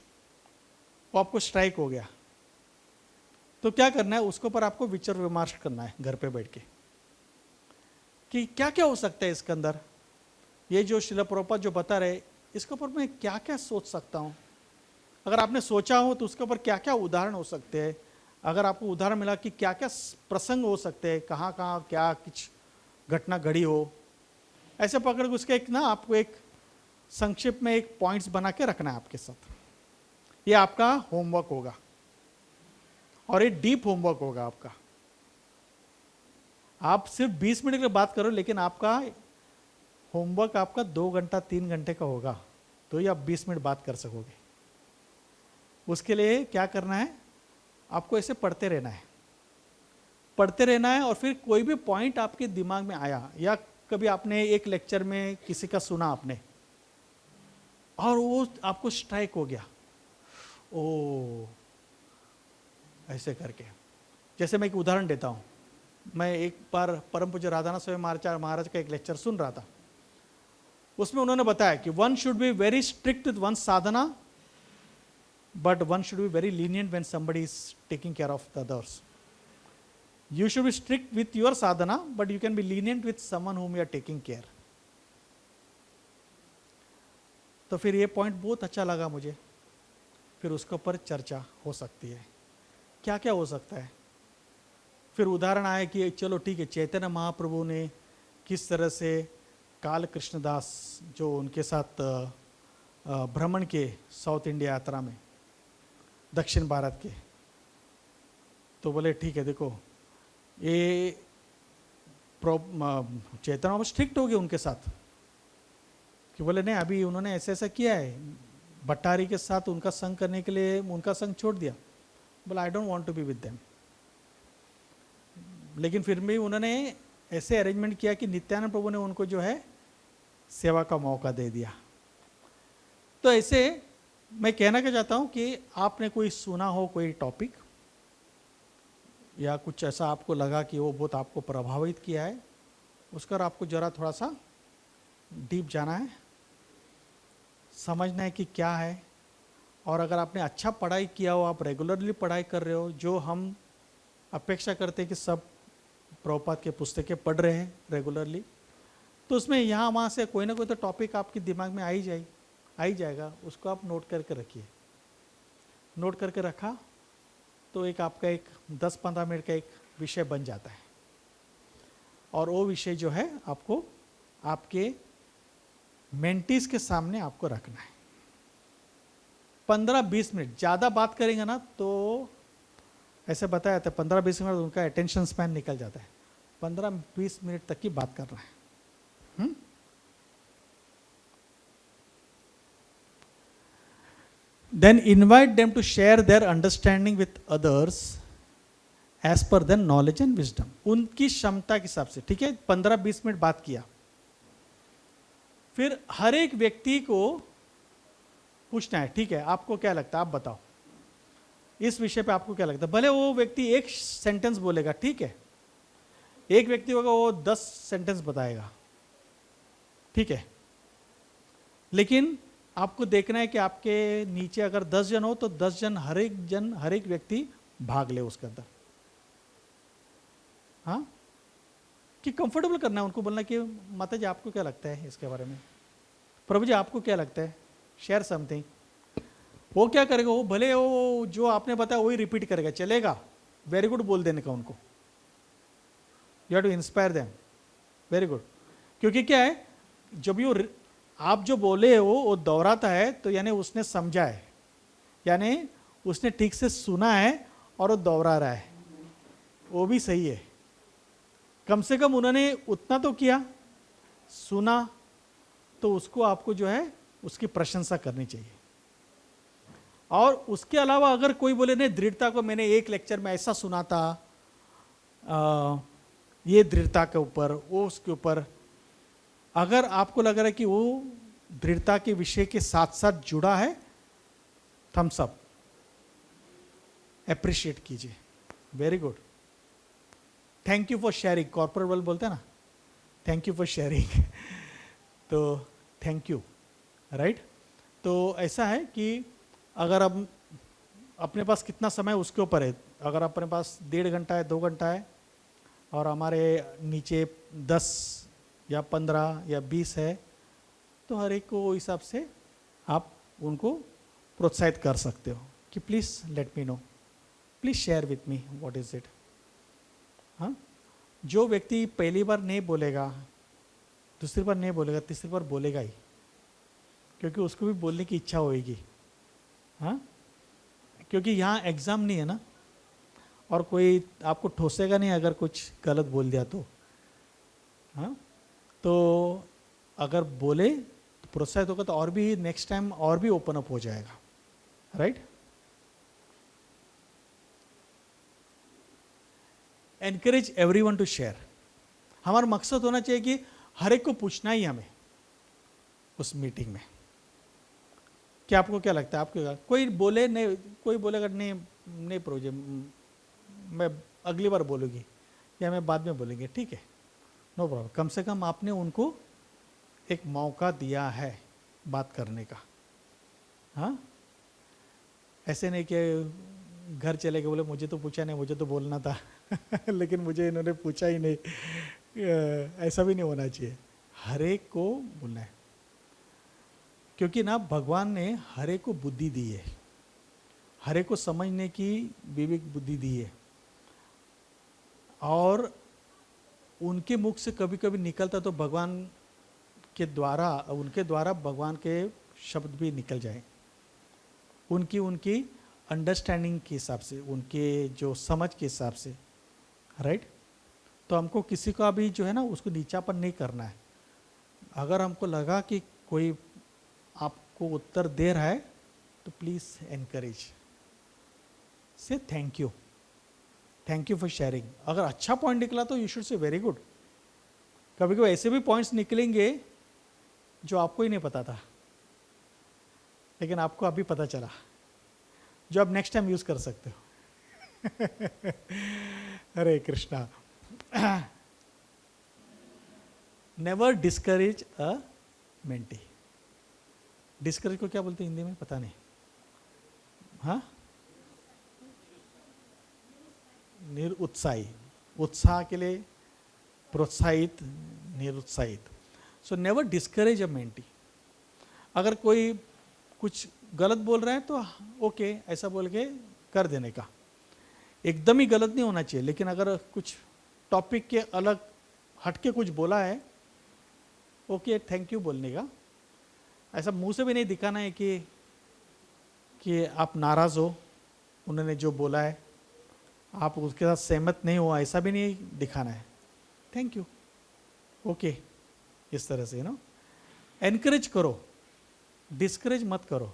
वो आपको स्ट्राइक हो गया, तो क्या करना है, उसके ऊपर आपको विचार विमर्श करना है घर पे बैठ के कि क्या क्या हो सकता है इसके अंदर। ये जो शिला प्रभुपाद जो बता रहे इसके ऊपर मैं क्या क्या सोच सकता हूँ, अगर आपने सोचा हो तो उसके ऊपर क्या क्या उदाहरण हो सकते हैं, अगर आपको उदाहरण मिला कि क्या क्या प्रसंग हो सकते हैं, कहाँ कहाँ क्या कुछ घटना घड़ी हो, ऐसे पकड़ के उसका एक ना आपको एक संक्षिप्त में एक पॉइंट्स बना के रखना है आपके साथ। ये आपका होमवर्क होगा और ये डीप होमवर्क होगा आपका। आप सिर्फ 20 मिनट की बात करो, लेकिन आपका होमवर्क आपका 2 घंटा 3 घंटे का होगा, तो ही आप 20 मिनट बात कर सकोगे। उसके लिए क्या करना है, आपको ऐसे पढ़ते रहना है, पढ़ते रहना है। और फिर कोई भी पॉइंट आपके दिमाग में आया, या कभी आपने एक लेक्चर में किसी का सुना आपने और वो आपको स्ट्राइक हो गया, ओ ऐसे करके। जैसे मैं एक उदाहरण देता हूँ, मैं एक बार परम पूज्य राधानाथ स्वामी महाराज का एक लेक्चर सुन रहा था। उसमें उन्होंने बताया कि one should be very strict with one Sadhana, but one should be very lenient when somebody is taking care of the others. You should be strict with your sadhana, but you can be lenient with someone whom you are taking care. तो फिर ये point बहुत अच्छा लगा मुझे, फिर उसके ऊपर चर्चा हो सकती है, क्या क्या हो सकता है। फिर उदाहरण आया कि चलो ठीक है, चैतन्य महाप्रभु ने किस तरह से काल कृष्णदास जो उनके साथ भ्रमण के साउथ इंडिया यात्रा में, दक्षिण भारत के, तो बोले ठीक है देखो ये चैतन्य महाप्रभु स्ट्रिक्ट हो गए उनके साथ, कि बोले नहीं अभी उन्होंने ऐसा ऐसा किया है, भट्टारी के साथ उनका संग करने के लिए उनका संग छोड़ दिया, बोला I don't want to be with them. लेकिन फिर भी उन्होंने ऐसे अरेंजमेंट किया कि नित्यानंद प्रभु ने उनको जो है सेवा का मौका दे दिया। तो ऐसे मैं कहना क्या चाहता हूँ कि आपने कोई सुना हो कोई टॉपिक, या कुछ ऐसा आपको लगा कि वो बहुत आपको प्रभावित किया है, उसका आपको ज़रा थोड़ा सा डीप जाना है, समझना है कि क्या है। और अगर आपने अच्छा पढ़ाई किया हो, आप रेगुलरली पढ़ाई कर रहे हो, जो हम अपेक्षा करते हैं कि सब प्रभुपाद के पुस्तकें पढ़ रहे हैं रेगुलरली, तो उसमें यहाँ वहाँ से कोई ना कोई तो टॉपिक आपके दिमाग में आ ही जाएगा, उसको आप नोट करके रखिए। नोट करके रखा तो एक आपका एक 10-15 मिनट का एक विषय बन जाता है, और वो विषय जो है आपको आपके मेंटीज के सामने आपको रखना है। 15-20 मिनट, ज़्यादा बात करेंगे ना तो ऐसे बताया जाता है 15-20 मिनट उनका अटेंशन स्पैन निकल जाता है। 15-20 मिनट तक की बात करना है। Then invite them to share their understanding with others as per their knowledge and wisdom. उनकी क्षमता के हिसाब से, ठीक है। 15-20 मिनट बात किया, फिर हर एक व्यक्ति को पूछना है, ठीक है आपको क्या लगता है, आप बताओ इस विषय पे आपको क्या लगता है। भले वो व्यक्ति एक सेंटेंस बोलेगा, ठीक है, एक व्यक्ति होगा वो 10 सेंटेंस बताएगा, ठीक है, लेकिन आपको देखना है कि आपके नीचे अगर 10 जन हो तो 10 जन हर एक व्यक्ति भाग ले उसके अंदर। हाँ, कि कंफर्टेबल करना है उनको, बोलना कि माता जी आपको क्या लगता है इसके बारे में, प्रभु जी आपको क्या लगता है, शेयर समथिंग। वो क्या करेगा, वो भले वो जो आपने बताया वही रिपीट करेगा, चलेगा, वेरी गुड बोल देने का उनको। You have to inspire them, very good. क्योंकि क्या है, जब ये आप जो बोले वो दोहराता है तो यानी उसने समझा है, यानी उसने ठीक से सुना है और वो दोहरा रहा है, वो भी सही है। कम से कम उन्होंने उतना तो किया, सुना, तो उसको आपको जो है उसकी प्रशंसा करनी चाहिए। और उसके अलावा अगर कोई बोले नहीं दृढ़ता को मैंने एक लेक्चर में ऐसा सुना था, ये दृढ़ता के ऊपर, वो उसके ऊपर, अगर आपको लग रहा है कि वो दृढ़ता के विषय के साथ साथ जुड़ा है, थम्स अप, अप्रिशिएट कीजिए, very good, thank you for sharing, corporate world बोलते हैं ना, थैंक यू फॉर शेयरिंग। तो थैंक यू, राइट। तो ऐसा है कि अगर अब अपने पास कितना समय उसके ऊपर है, अगर अपने पास 1.5 घंटा है, 2 घंटा है, और हमारे नीचे 10 या 15 या 20 है, तो हर एक को हिसाब से आप उनको प्रोत्साहित कर सकते हो कि please let me know, please share with me what is it. हाँ, जो व्यक्ति पहली बार नहीं बोलेगा, दूसरी बार नहीं बोलेगा, तीसरी बार बोलेगा ही, क्योंकि उसको भी बोलने की इच्छा होएगी। हाँ, क्योंकि यहाँ एग्ज़ाम नहीं है ना, और कोई आपको ठोसेगा नहीं अगर कुछ गलत बोल दिया तो। हाँ, तो अगर बोले तो प्रोत्साहित होगा तो और भी नेक्स्ट टाइम और भी ओपन अप हो जाएगा, राइट। Encourage everyone to share. हमारा मकसद होना चाहिए कि हर एक को पूछना ही हमें उस मीटिंग में कि आपको क्या लगता है, आपको कोई बोले नहीं, कोई बोलेगा नहीं नहीं प्रोजे, मैं अगली बार बोलूँगी या मैं बाद में बोलेंगे, ठीक है, नो प्रॉब्लम। कम से कम आपने उनको एक मौका दिया है बात करने का। हाँ, ऐसे नहीं कि घर चले गए बोले मुझे तो पूछा नहीं, मुझे तो बोलना था लेकिन मुझे इन्होंने पूछा ही नहीं। ऐसा भी नहीं होना चाहिए, हर एक को बोलना है, क्योंकि ना भगवान ने हर एक को बुद्धि दी है, हर एक को समझने की विवेक बुद्धि दी है, और उनके मुख से कभी कभी निकलता तो भगवान के द्वारा, उनके द्वारा भगवान के शब्द भी निकल जाए, उनकी अंडरस्टैंडिंग के हिसाब से, उनके जो समझ के हिसाब से, राइट। तो हमको किसी का भी जो है ना उसको नीचापन नहीं करना है। अगर हमको लगा कि कोई आपको उत्तर दे रहा है तो प्लीज़ एनकरेज, से थैंक यू फॉर शेयरिंग। अगर अच्छा पॉइंट निकला तो you should say very good. कभी कभी ऐसे भी पॉइंट्स निकलेंगे जो आपको ही नहीं पता था, लेकिन आपको अभी पता चला, जो आप नेक्स्ट टाइम यूज कर सकते हो हरे कृष्णा। नेवर डिस्करेज अ मेंटी। डिस्करेज को क्या बोलते हैं हिंदी में, पता नहीं। हाँ, निरुत्साही, उत्साह के लिए प्रोत्साहित, निरुत्साहित। सो नेवर डिस्करेज अ मेंटी। अगर कोई कुछ गलत बोल रहा है तो ओके ऐसा बोल के कर देने का, एकदम ही गलत नहीं होना चाहिए। लेकिन अगर कुछ टॉपिक के अलग हटके कुछ बोला है, ओके थैंक यू बोलने का। ऐसा मुंह से भी नहीं दिखाना है कि आप नाराज़ हो, उन्होंने जो बोला है आप उसके साथ सहमत नहीं हो, ऐसा भी नहीं दिखाना है। थैंक यू, ओके, इस तरह से ना एनकरेज करो, डिस्करेज मत करो।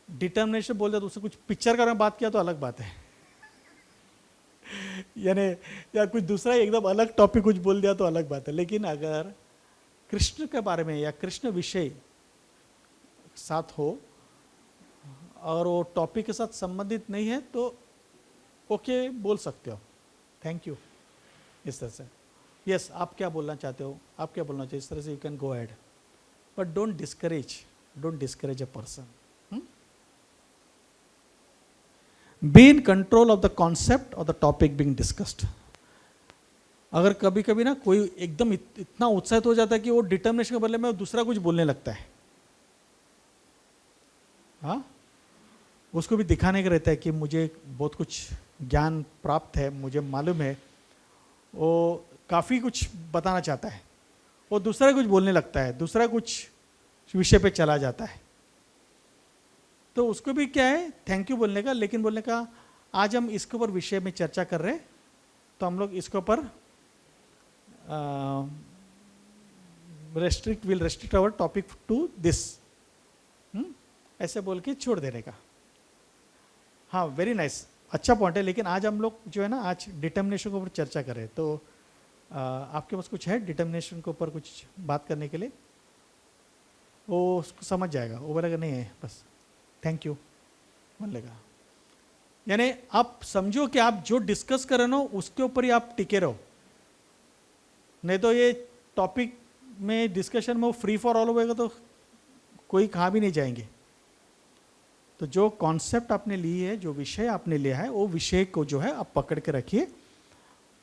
डिटर्मिनेशन बोल दिया तो उससे कुछ पिक्चर का बात किया तो अलग बात है यानी या कुछ दूसरा एकदम अलग टॉपिक कुछ बोल दिया तो अलग बात है। लेकिन अगर कृष्ण के बारे में या कृष्ण विषय साथ हो और वो टॉपिक के साथ संबंधित नहीं है तो ओके बोल सकते हो, थैंक यू, इस तरह से। यस, आप क्या बोलना चाहते हो, आप क्या बोलना चाहिए, इस तरह से you can go ahead, but don't discourage a person. Be in control of the concept और द टॉपिक बीइंग डिस्कस्ड। अगर कभी कभी ना कोई एकदम इतना उत्साहित हो जाता है कि वो डिटर्मिनेशन के बदले में दूसरा कुछ बोलने लगता है, हाँ, उसको भी दिखाने का रहता है कि मुझे बहुत कुछ ज्ञान प्राप्त है, मुझे मालूम है, वो काफ़ी कुछ बताना चाहता है, वो दूसरा कुछ बोलने लगता है, दूसरा कुछ विषय पे चला जाता है। तो उसको भी क्या है, थैंक यू बोलने का, लेकिन बोलने का आज हम इसके ऊपर विषय में चर्चा कर रहे हैं तो हम लोग इसके ऊपर will restrict our topic to this, ऐसे बोल के छोड़ देने का। हाँ, वेरी नाइस, अच्छा पॉइंट है। लेकिन आज हम लोग जो है ना आज डिटर्मिनेशन के ऊपर चर्चा करें, तो आपके पास कुछ है डिटर्मिनेशन के ऊपर कुछ बात करने के लिए? वो उसको समझ जाएगा, वो बोलेगा नहीं है, बस थैंक यू बोलेगा। यानी आप समझो कि आप जो डिस्कस कर रहे हो उसके ऊपर ही आप टिके रहो, नहीं तो ये टॉपिक में डिस्कशन में वो फ्री फॉर ऑल होगा तो कोई कहाँ भी नहीं जाएंगे। तो जो कॉन्सेप्ट आपने ली है, जो विषय आपने लिया है, वो विषय को जो है आप पकड़ के रखिए,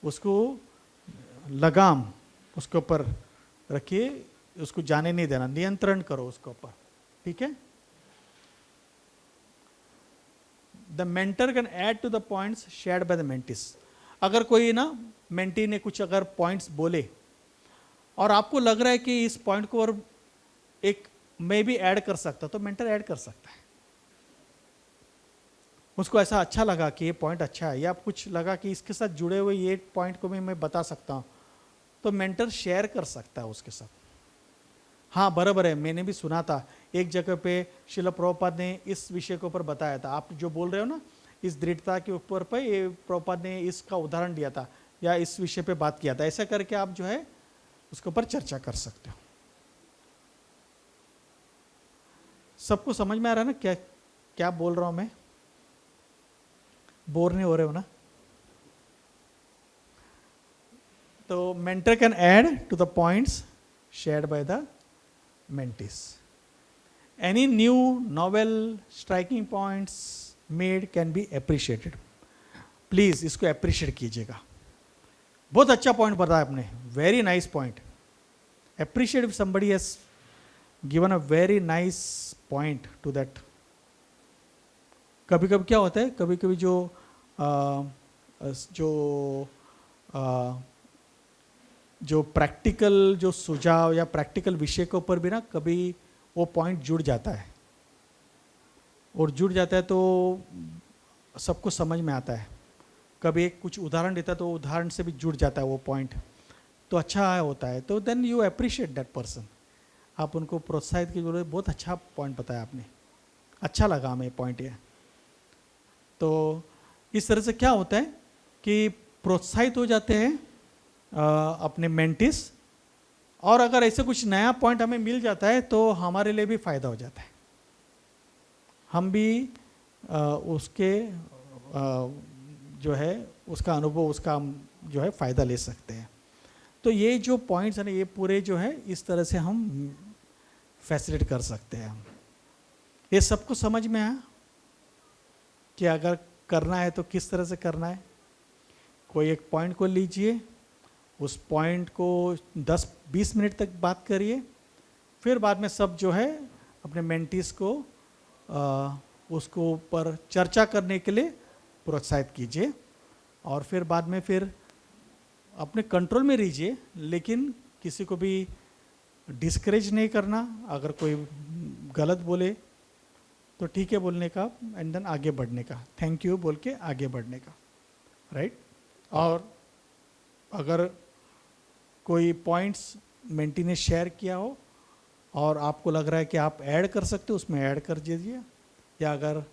उसको लगाम उसके ऊपर रखिए, उसको जाने नहीं देना, नियंत्रण करो उसके ऊपर, ठीक है। The mentor can add to the points shared by the mentees. अगर कोई ना मेंटी ने कुछ अगर पॉइंट्स बोले और आपको लग रहा है कि इस पॉइंट को और एक मैं भी ऐड कर सकता, तो मेंटर ऐड कर सकता है। उसको ऐसा अच्छा लगा कि ये पॉइंट अच्छा है, या कुछ लगा कि इसके साथ जुड़े हुए ये पॉइंट को भी मैं बता सकता हूँ, तो मेंटर शेयर कर सकता है उसके साथ। हाँ बराबर है, मैंने भी सुना था एक जगह पे शिला प्रभुपाद ने इस विषय के ऊपर बताया था। आप जो बोल रहे हो ना इस दृढ़ता के ऊपर पे, ये प्रभुपाद ने इसका उदाहरण दिया था या इस विषय पे बात किया था। ऐसा करके आप जो है उसके ऊपर चर्चा कर सकते हो। सबको समझ में आ रहा है ना क्या क्या बोल रहा हूं मैं? बोर नहीं हो रहे हो ना? तो mentor can add to the points shared by the mentees. Any new novel striking points made can be appreciated. Please इसको अप्रिशिएट कीजिएगा। बहुत अच्छा पॉइंट बताया आपने, very nice point. Appreciate if somebody has given a very nice point to that. कभी कभी क्या होता है, कभी कभी जो प्रैक्टिकल जो सुझाव या प्रैक्टिकल विषय के ऊपर भी ना कभी वो पॉइंट जुड़ जाता है, और जुड़ जाता है तो सबको समझ में आता है। कभी एक कुछ उदाहरण देता है तो उदाहरण से भी जुड़ जाता है वो पॉइंट, तो अच्छा होता है। तो then you appreciate that person. आप उनको प्रोत्साहित कीजिए, बहुत अच्छा पॉइंट बताया आपने, अच्छा लगा हमें पॉइंट ये। तो इस तरह से क्या होता है कि प्रोत्साहित हो जाते हैं अपने मेंटिस, और अगर ऐसे कुछ नया पॉइंट हमें मिल जाता है तो हमारे लिए भी फ़ायदा हो जाता है। हम भी उसके जो है उसका अनुभव, उसका जो है फ़ायदा ले सकते हैं। तो ये जो पॉइंट्स हैं ना, ये पूरे जो है इस तरह से हम फैसिलिटेट कर सकते हैं। ये सबको समझ में आया कि अगर करना है तो किस तरह से करना है। कोई एक पॉइंट को लीजिए, उस पॉइंट को 10-20 मिनट तक बात करिए, फिर बाद में सब जो है अपने मेंटीज को उसको ऊपर चर्चा करने के लिए प्रोत्साहित कीजिए, और फिर बाद में फिर अपने कंट्रोल में रहिए, लेकिन किसी को भी डिस्करेज नहीं करना। अगर कोई गलत बोले तो ठीक है बोलने का, एंड देन आगे बढ़ने का, थैंक यू बोल के आगे बढ़ने का, राइट। और अगर कोई पॉइंट्स मेंटी ने शेयर किया हो और आपको लग रहा है कि आप ऐड कर सकते हो, उसमें ऐड कर दीजिए, या अगर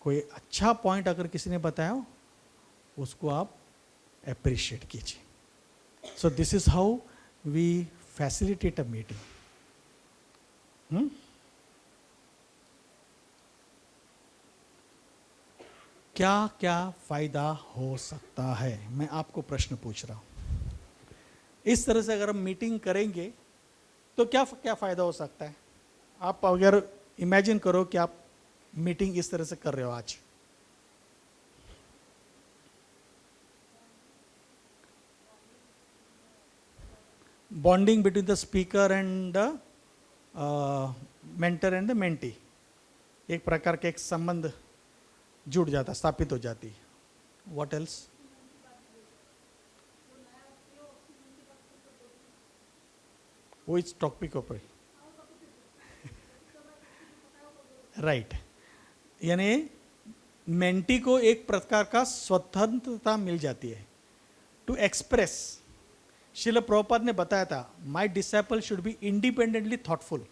कोई अच्छा पॉइंट अगर किसी ने बताया हो उसको आप अप्रिशिएट कीजिए। So this is how we facilitate a meeting. क्या क्या फायदा हो सकता है, मैं आपको प्रश्न पूछ रहा हूं। इस तरह से अगर हम मीटिंग करेंगे तो क्या क्या फायदा हो सकता है? आप अगर इमेजिन करो कि आप मीटिंग इस तरह से कर रहे हो आज, bonding between the speaker and the mentor and the mentee, एक प्रकार के एक संबंध जुड़ जाता, स्थापित हो जाती। What else? वो इस टॉपिक ऊपर, राइट। यानी मेंटी को एक प्रकार का स्वतंत्रता मिल जाती है टू एक्सप्रेस। श्रील प्रभुपाद ने बताया था, my disciple should be independently thoughtful,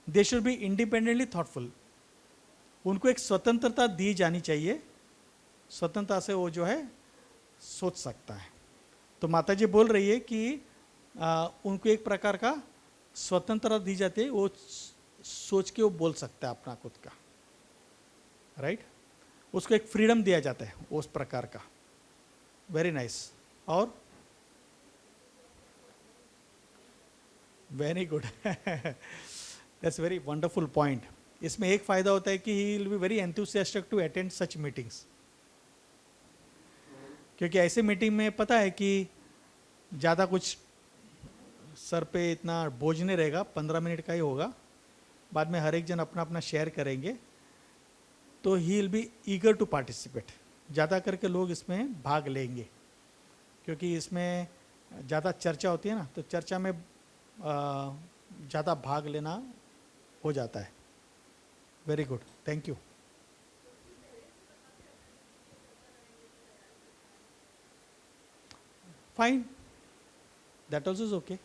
they should be independently thoughtful. उनको एक स्वतंत्रता दी जानी चाहिए, स्वतंत्रता से वो जो है सोच सकता है। तो माता जी बोल रही है कि उनको एक प्रकार का स्वतंत्रता दी जाती है, वो सोच के वो बोल सकता है अपना खुद का, राइट। उसको एक फ्रीडम दिया जाता है उस प्रकार का। Very nice. और very good, that's very wonderful point. इसमें एक फायदा होता है कि he will be very enthusiastic to attend such meetings, क्योंकि ऐसे मीटिंग में पता है कि ज़्यादा कुछ सर पे इतना बोझ नहीं रहेगा, 15 मिनट का ही होगा। बाद में हर एक जन अपना अपना शेयर करेंगे, तो he will be eager to participate. ज़्यादा करके लोग इसमें भाग लेंगे, क्योंकि इसमें ज़्यादा चर्चा होती है ना, तो चर्चा में ज़्यादा भाग लेना हो जाता है। Very good, thank you. Fine, that also is okay.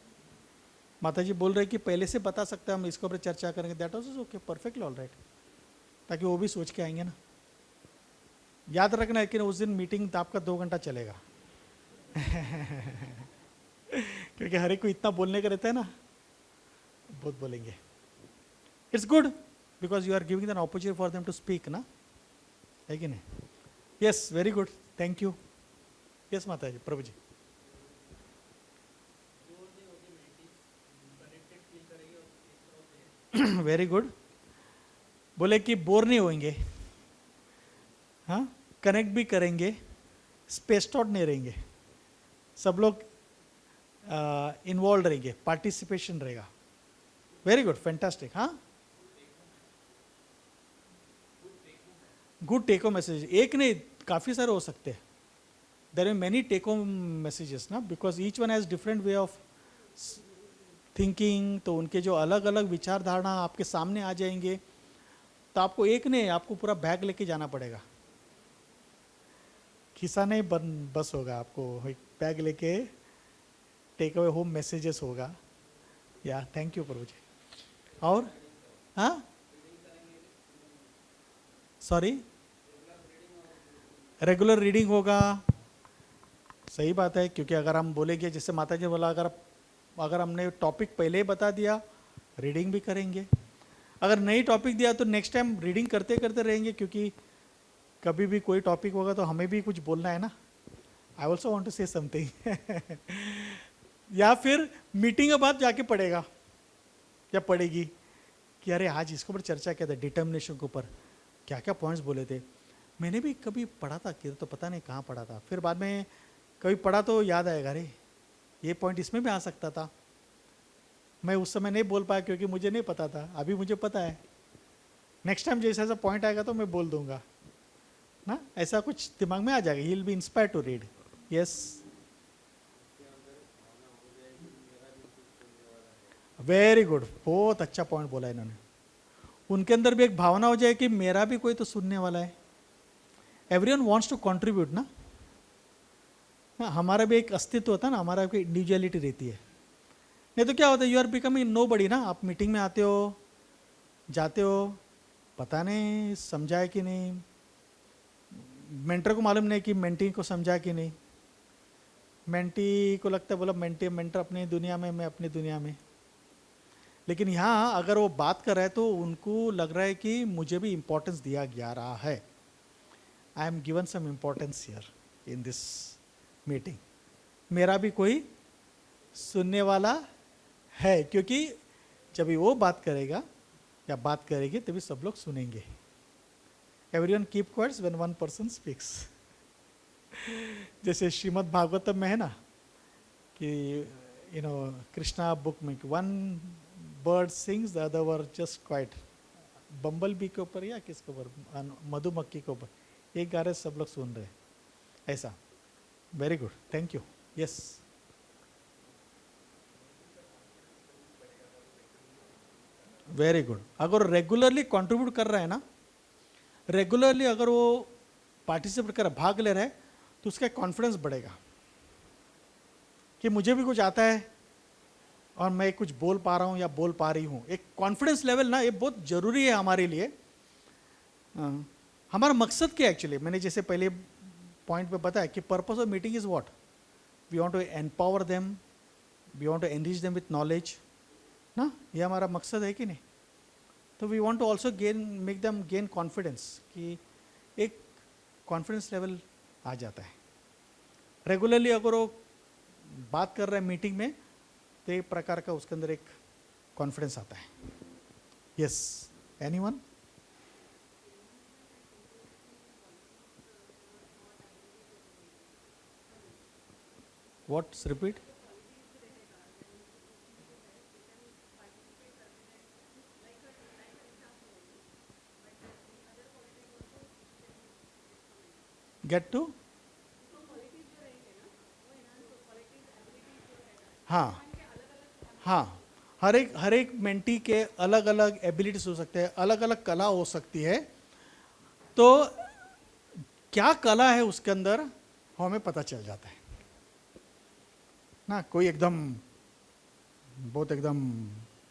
माता जी बोल रहे कि पहले से बता सकते हैं हम इसके ऊपर चर्चा करेंगे, that also is okay, perfectly all right, ताकि वो भी सोच के आएंगे ना। याद रखना है कि उस दिन मीटिंग तो आपका 2 घंटा चलेगा क्योंकि हर एक को इतना बोलने का रहता है ना, बहुत बोलेंगे। It's good because you are giving an opportunity for them to speak ना, है कि नहीं? Yes, very good, thank you. Yes माता जी, प्रभु जी। वेरी गुड, बोले कि बोर नहीं होंगे, हाँ, कनेक्ट भी करेंगे, स्पेस्ड आउट नहीं रहेंगे, सब लोग इन्वॉल्व रहेंगे, पार्टिसिपेशन रहेगा। Very good, fantastic. हाँ, गुड टेक होम मैसेज, एक नहीं काफ़ी सारे हो सकते हैं। There are many take home messages ना, because each one has different way of thinking, तो उनके जो अलग अलग विचारधारणा आपके सामने आ जाएंगे, तो आपको एक नहीं, आपको पूरा बैग लेके जाना पड़ेगा। खिस्सा नहीं बस होगा, आपको एक बैग लेके टेक अवे होम मैसेजेस होगा। या थैंक यू प्रभु जी। और हाँ, सॉरी, रेगुलर रीडिंग होगा, सही बात है, क्योंकि अगर हम बोलेंगे, जैसे माता जी बोला, अगर हमने टॉपिक पहले ही बता दिया, रीडिंग भी करेंगे। अगर नई टॉपिक दिया तो नेक्स्ट टाइम रीडिंग करते करते रहेंगे, क्योंकि कभी भी कोई टॉपिक होगा तो हमें भी कुछ बोलना है ना। I also want to say something या फिर मीटिंग के बाद जाके पढ़ेगा या पढ़ेगी कि अरे आज इसके ऊपर चर्चा किया था, डिटर्मिनेशन के ऊपर क्या क्या पॉइंट्स बोले थे, मैंने भी कभी पढ़ा था कि तो पता नहीं कहाँ पढ़ा था, फिर बाद में कभी पढ़ा तो याद आएगा, अरे ये पॉइंट इसमें भी आ सकता था, मैं उस समय नहीं बोल पाया क्योंकि मुझे नहीं पता था, अभी मुझे पता है, नेक्स्ट टाइम जैसा ऐसा पॉइंट आएगा तो मैं बोल दूंगा ना, ऐसा कुछ दिमाग में आ जाएगा। He will be inspired to read. Yes, very good, बहुत अच्छा पॉइंट बोला इन्होंने। उनके अंदर भी एक भावना हो जाए कि मेरा भी कोई तो सुनने वाला है। एवरीवन वांट्स टू कंट्रीब्यूट ना, हमारा भी एक अस्तित्व होता है ना, हमारा भी इंडिविजुअलिटी रहती है। नहीं तो क्या होता है, यू आर बिकमिंग नो बडी ना, आप मीटिंग में आते हो जाते हो, पता नहीं समझा है कि नहीं, मेंटर को मालूम नहीं कि मेंटी को समझा कि नहीं, मेंटी को लगता है बोला मेंटर अपनी दुनिया में, मैं अपनी दुनिया में। लेकिन यहाँ अगर वो बात कर रहा है तो उनको लग रहा है कि मुझे भी इम्पोर्टेंस दिया जा रहा है, I am given some importance here in this meeting, मेरा भी कोई सुनने वाला है, क्योंकि जब वो बात करेगा या बात करेगी तभी सब लोग सुनेंगे। Everyone keep quiet when one person speaks. जैसे श्रीमद् भागवतम में है ना कि कृष्णा बुक में one bird sings the other were just quite, bumble B के ऊपर या किसके ऊपर, मधुमक्खी के ऊपर, एक गा रहे सब लोग सुन रहे, ऐसा। Very good, thank you. Yes, very good. अगर रेगुलरली कंट्रीब्यूट कर रहा है ना, रेगुलरली अगर वो पार्टिसिपेट कर भाग ले रहा है, तो उसका कॉन्फिडेंस बढ़ेगा कि मुझे भी कुछ आता है और मैं कुछ बोल पा रहा हूँ या बोल पा रही हूँ। एक कॉन्फिडेंस लेवल ना, ये बहुत ज़रूरी है हमारे लिए। हमारा मकसद क्या है एक्चुअली, मैंने जैसे पहले पॉइंट पे बताया कि purpose of meeting is what, we want to empower them, we want to enrich them with knowledge ना, ये हमारा मकसद है कि नहीं? तो we want to also make them gain confidence, कि एक कॉन्फिडेंस लेवल आ जाता है। रेगुलरली अगर वो बात कर रहा है मीटिंग में, तो एक प्रकार का उसके अंदर एक कॉन्फिडेंस आता है। Yes, anyone? What's repeat? Get to, हाँ हाँ, हर एक मेंटी के अलग अलग एबिलिटीज हो सकते हैं, अलग अलग कला हो सकती है। तो क्या कला है उसके अंदर हमें पता चल जाता है ना। कोई एकदम बहुत एकदम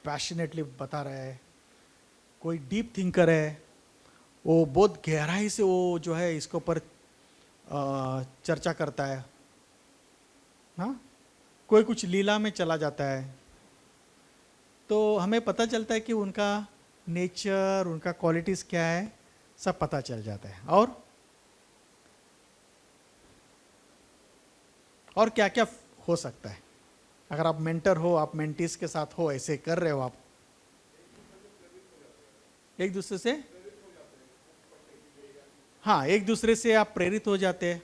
पैशनेटली बता रहा है, कोई डीप थिंकर है, वो बहुत गहराई से वो जो है इसके ऊपर चर्चा करता है हाँ। कोई कुछ लीला में चला जाता है, तो हमें पता चलता है कि उनका नेचर, उनका क्वालिटीज़ क्या है, सब पता चल जाता है। और क्या क्या हो सकता है अगर आप मेंटर हो, आप मेंटीज के साथ हो, ऐसे कर रहे हो आप, एक दूसरे से, हाँ, एक दूसरे से आप प्रेरित हो जाते हैं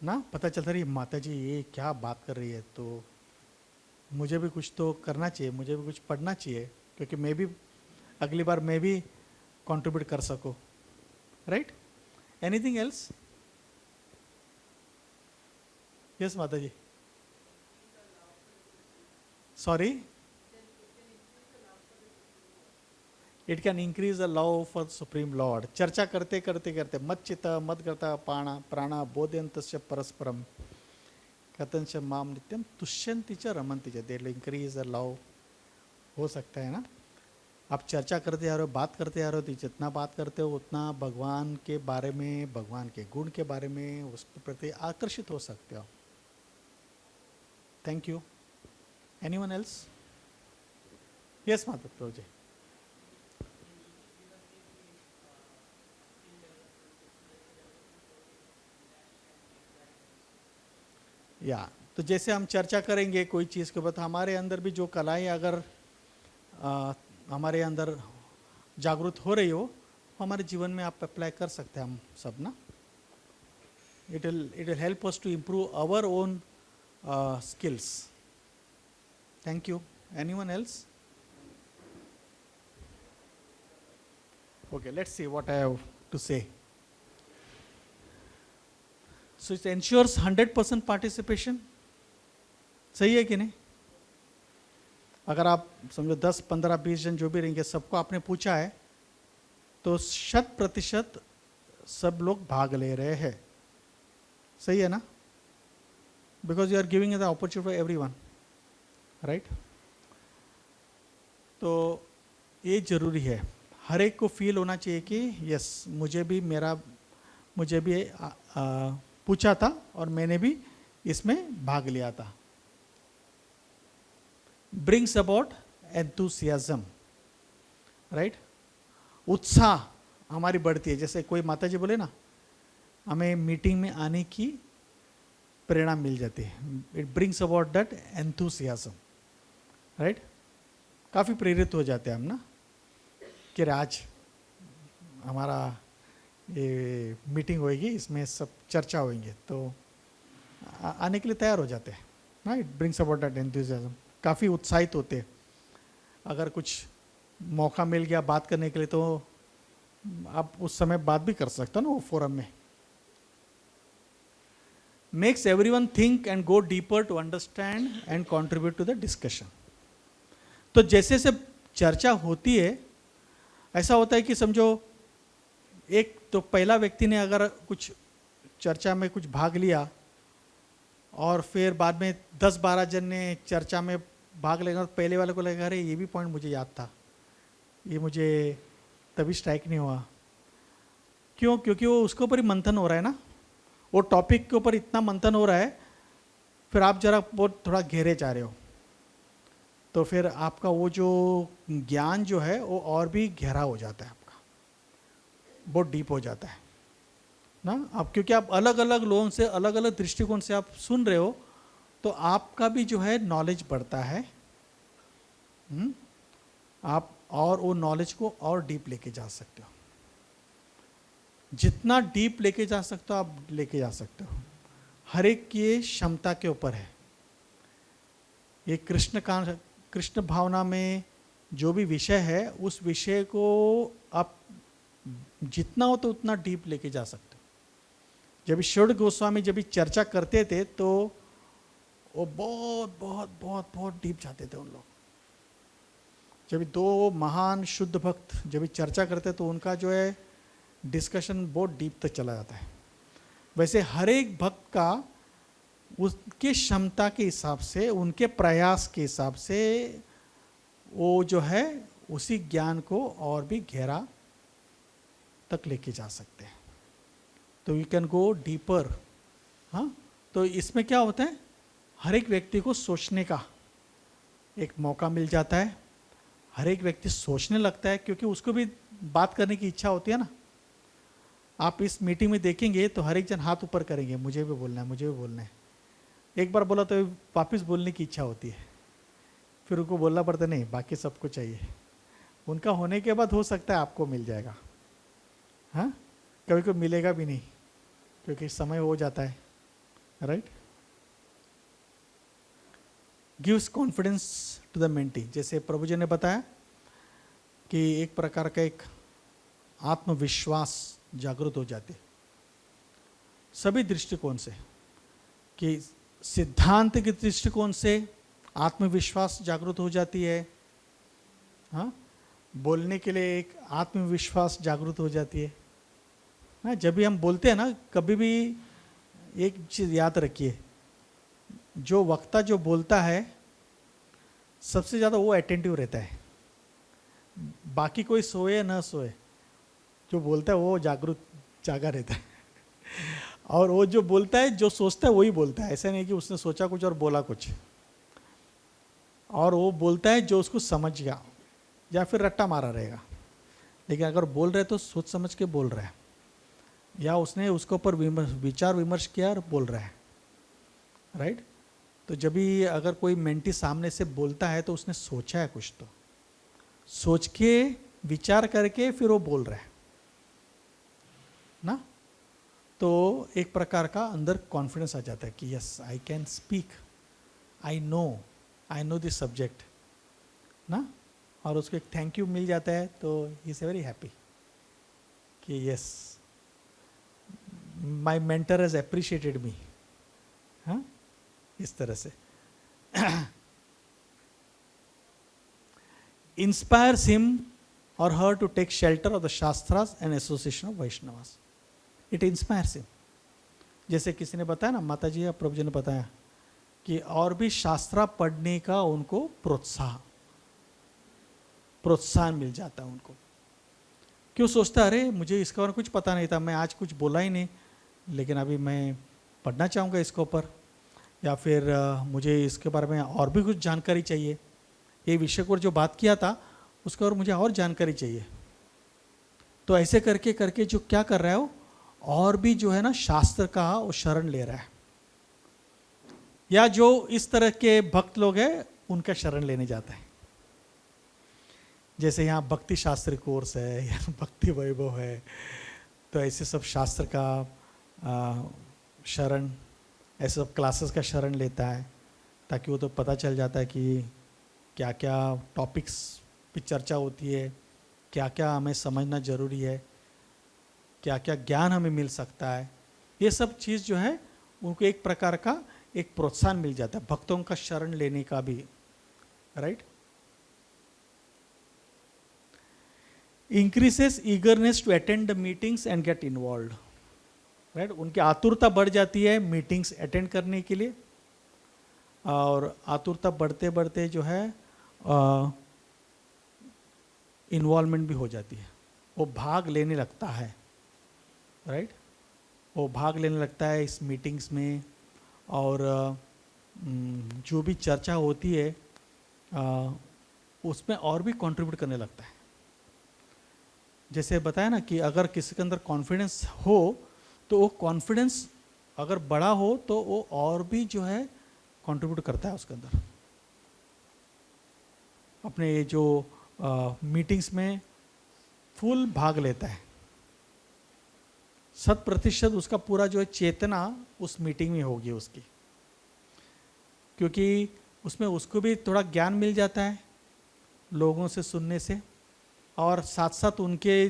ना। पता चलता है माता जी ये क्या बात कर रही है, तो मुझे भी कुछ तो करना चाहिए, मुझे भी कुछ पढ़ना चाहिए, क्योंकि मैं भी अगली बार मैं भी कंट्रीब्यूट कर सकूं, राइट। Anything else? यस माता जी, sorry, it can increase the love for supreme lord. चर्चा करते करते करते मत चित मत करता प्राणा बोधयंत परस्परम कथंच माम नित्यम तुष्यंति च रमंति च, दे इंक्रीज द लव। हो सकता है ना, आप चर्चा करते आ रहे हो, बात करते आ रहे हो, तो जितना बात करते हो उतना भगवान के बारे में, भगवान के गुण के बारे में उसके प्रति आकर्षित हो सकते हो। Thank you. Anyone else? Yes माता प्रभु जी। या तो जैसे हम चर्चा करेंगे कोई चीज़ के बाद, हमारे अंदर भी जो कलाएं अगर हमारे अंदर जागृत हो रही हो, हमारे जीवन में आप अप्लाई कर सकते हैं हम सब ना। It will help us to improve our own skills. Thank you. Anyone else? Okay, let's see what I have to say. So it ensures 100% participation. सही है कि नहीं? अगर आप समझो 10, 15, 20 जन जो भी रहेंगे, सबको आपने पूछा है, तो 100% सब लोग भाग ले रहे हैं। सही है ना? Because you are giving the opportunity for everyone, right? तो ये जरूरी है, हर एक को फील होना चाहिए कि यस, मुझे भी पूछा था और मैंने भी इसमें भाग लिया था। Brings about enthusiasm, right. उत्साह हमारी बढ़ती है। जैसे कोई माता जी बोले ना, हमें मीटिंग में आने की प्रेरणा मिल जाती है। It brings about that enthusiasm, right. काफ़ी प्रेरित हो जाते हैं हम ना, कि आज हमारा ये मीटिंग होएगी, इसमें सब चर्चा होएंगे, तो आने के लिए तैयार हो जाते हैं ना। It brings about that enthusiasm, काफ़ी उत्साहित होते हैं। अगर कुछ मौका मिल गया बात करने के लिए, तो आप उस समय बात भी कर सकते हो ना वो फोरम में। Makes everyone think and go deeper to understand and contribute to the discussion. तो जैसे से चर्चा होती है, ऐसा होता है कि समझो एक तो पहला व्यक्ति ने अगर कुछ चर्चा में कुछ भाग लिया, और फिर बाद में 10-12 जन ने चर्चा में भाग लेगा, तो पहले वाले को लगेगा अरे ये भी पॉइंट मुझे याद था, ये मुझे तभी स्ट्राइक नहीं हुआ। क्यों? क्योंकि वो उसके ऊपर ही मंथन हो रहा है ना, वो टॉपिक के ऊपर इतना मंथन हो रहा है। फिर आप जरा बहुत थोड़ा गहरे जा रहे हो, तो फिर आपका वो जो ज्ञान जो है वो और भी गहरा हो जाता है, आपका बहुत डीप हो जाता है ना। अब क्योंकि आप अलग अलग लोगों से, अलग अलग दृष्टिकोण से आप सुन रहे हो, तो आपका भी जो है नॉलेज बढ़ता है। आप और वो नॉलेज को और डीप लेके जा सकते हो। जितना डीप लेके जा सकते हो आप लेके जा सकते हो। हर एक की क्षमता के ऊपर है। ये कृष्ण भावना में जो भी विषय है, उस विषय को आप जितना हो तो उतना डीप लेके जा सकते हो। जब श्रीड़ गोस्वामी जब चर्चा करते थे तो वो बहुत बहुत बहुत बहुत डीप जाते थे उन लोग। जब दो महान शुद्ध भक्त जब चर्चा करते तो उनका जो है डिस्कशन बहुत डीप तक चला जाता है। वैसे हर एक भक्त का उसके क्षमता के हिसाब से, उनके प्रयास के हिसाब से वो जो है उसी ज्ञान को और भी गहरा तक लेके जा सकते हैं। तो यू कैन गो डीपर। हाँ, तो इसमें क्या होता है, हर एक व्यक्ति को सोचने का एक मौका मिल जाता है। हर एक व्यक्ति सोचने लगता है क्योंकि उसको भी बात करने की इच्छा होती है ना। आप इस मीटिंग में देखेंगे तो हर एक जन हाथ ऊपर करेंगे, मुझे भी बोलना है, मुझे भी बोलना है। एक बार बोला तो वापस बोलने की इच्छा होती है, फिर उनको बोलना पड़ता नहीं, बाकी सबको चाहिए। उनका होने के बाद हो सकता है आपको मिल जाएगा, हाँ, कभी कोई मिलेगा भी नहीं क्योंकि समय हो जाता है, right. Gives confidence to the mentee. जैसे प्रभु जी ने बताया कि एक प्रकार का एक आत्मविश्वास जागृत हो जाते सभी दृष्टिकोण से, कि सिद्धांत के दृष्टिकोण से आत्मविश्वास जागृत हो जाती है, हाँ, बोलने के लिए एक आत्मविश्वास जागृत हो जाती है ना। जब भी हम बोलते हैं ना, कभी भी एक चीज़ याद रखिए, जो वक्ता जो बोलता है सबसे ज़्यादा वो अटेंटिव रहता है। बाकी कोई सोए ना सोए, जो बोलता है वो जागा रहता है। और वो जो बोलता है, जो सोचता है वही बोलता है। ऐसा नहीं कि उसने सोचा कुछ और बोला कुछ। और वो बोलता है जो उसको समझ गया, या फिर रट्टा मारा रहेगा। लेकिन अगर बोल रहे तो सोच समझ के बोल रहा है, या उसने उसके ऊपर विचार विमर्श किया और बोल रहा है, राइट। तो जब भी अगर कोई मेंटी सामने से बोलता है तो उसने सोचा है कुछ, तो सोच के विचार करके फिर वो बोल रहा है ना। तो एक प्रकार का अंदर कॉन्फिडेंस आ जाता है कि yes I can speak, I know this subject ना। और उसको एक थैंक यू मिल जाता है तो ही इज़ वेरी हैप्पी कि yes my mentor has appreciated me, हाँ, इस तरह से। इंस्पायर्स हिम और her to take shelter of the shastras and association of Vaishnavas. It inspires him. जैसे किसी ने बताया ना, माता जी या प्रभु जी ने बताया कि और भी शास्त्रा पढ़ने का उनको प्रोत्साहन मिल जाता है उनको। क्यों सोचता है, अरे मुझे इसके बारे में कुछ पता नहीं था, मैं आज कुछ बोला ही नहीं, लेकिन अभी मैं पढ़ना चाहूँगा इसके ऊपर, या फिर मुझे इसके बारे में और भी कुछ जानकारी चाहिए, ये विषय पर जो बात किया था उसके और मुझे और जानकारी चाहिए। तो ऐसे करके करके जो क्या कर रहा है वो, और भी जो है ना शास्त्र का वो शरण ले रहा है। या जो इस तरह के भक्त लोग हैं उनका शरण लेने जाता है। जैसे यहाँ भक्ति शास्त्र कोर्स है या भक्ति वैभव है, तो ऐसे सब शास्त्र का शरण, ऐसे सब क्लासेस का शरण लेता है, ताकि वो तो पता चल जाता है कि क्या क्या टॉपिक्स पे चर्चा होती है, क्या क्या हमें समझना ज़रूरी है, क्या क्या ज्ञान हमें मिल सकता है। ये सब चीज़ जो है उनको एक प्रकार का एक प्रोत्साहन मिल जाता है भक्तों का शरण लेने का भी, right. Increases eagerness to attend the meetings and get involve, right. उनकी आतुरता बढ़ जाती है मीटिंग्स अटेंड करने के लिए, और आतुरता बढ़ते बढ़ते जो है इन्वॉल्वमेंट भी हो जाती है, वो भाग लेने लगता है, राइट। वो भाग लेने लगता है इस मीटिंग्स में, और जो भी चर्चा होती है उसमें और भी कंट्रीब्यूट करने लगता है। जैसे बताया ना कि अगर किसी के अंदर कॉन्फिडेंस हो तो वो कॉन्फिडेंस अगर बड़ा हो तो वो और भी जो है कंट्रीब्यूट करता है उसके अंदर, अपने जो मीटिंग्स में फुल भाग लेता है। 100% उसका पूरा जो है चेतना उस मीटिंग में होगी उसकी, क्योंकि उसमें उसको भी थोड़ा ज्ञान मिल जाता है लोगों से सुनने से, और साथ साथ उनके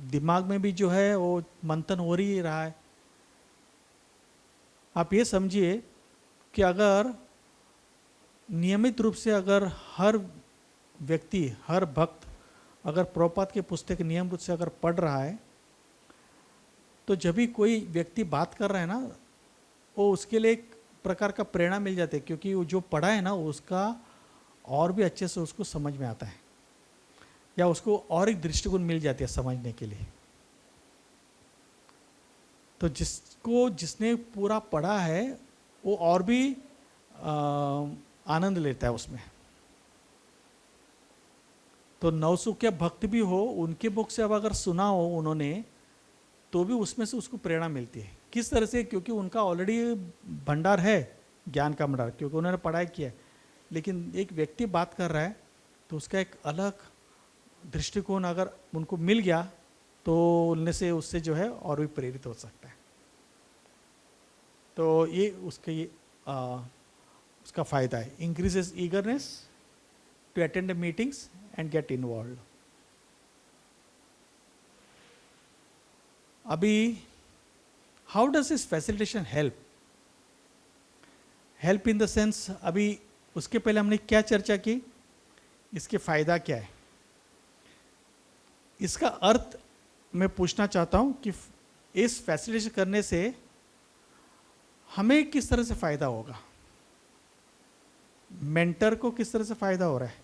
दिमाग में भी जो है वो मंथन हो ही रहा है आप ये समझिए कि अगर नियमित रूप से अगर हर व्यक्ति, हर भक्त अगर प्रभुपाद की पुस्तक नियम रूप से अगर पढ़ रहा है, तो जब भी कोई व्यक्ति बात कर रहा है ना, वो उसके लिए एक प्रकार का प्रेरणा मिल जाती है, क्योंकि वो जो पढ़ा है ना उसका और भी अच्छे से उसको समझ में आता है, या उसको और एक दृष्टिकोण मिल जाती है समझने के लिए। तो जिसने पूरा पढ़ा है वो और भी आनंद लेता है उसमें। तो नवसुखिया भक्त भी हो, उनके बुक से अब अगर सुना हो उन्होंने, तो भी उसमें से उसको प्रेरणा मिलती है। किस तरह से? क्योंकि उनका ऑलरेडी भंडार है, ज्ञान का भंडार, क्योंकि उन्होंने पढ़ाई किया है। लेकिन एक व्यक्ति बात कर रहा है तो उसका एक अलग दृष्टिकोण अगर उनको मिल गया तो उनमें से उससे जो है और भी प्रेरित हो सकता है। तो ये उसका फ़ायदा है। Increases eagerness to attend the meetings and get involve. अभी how does this facilitation help in the sense, अभी उसके पहले हमने क्या चर्चा की, इसके फायदा क्या है, इसका अर्थ मैं पूछना चाहता हूं कि इस फैसिलिटेशन करने से हमें किस तरह से फायदा होगा, मेंटर को किस तरह से फायदा हो रहा है।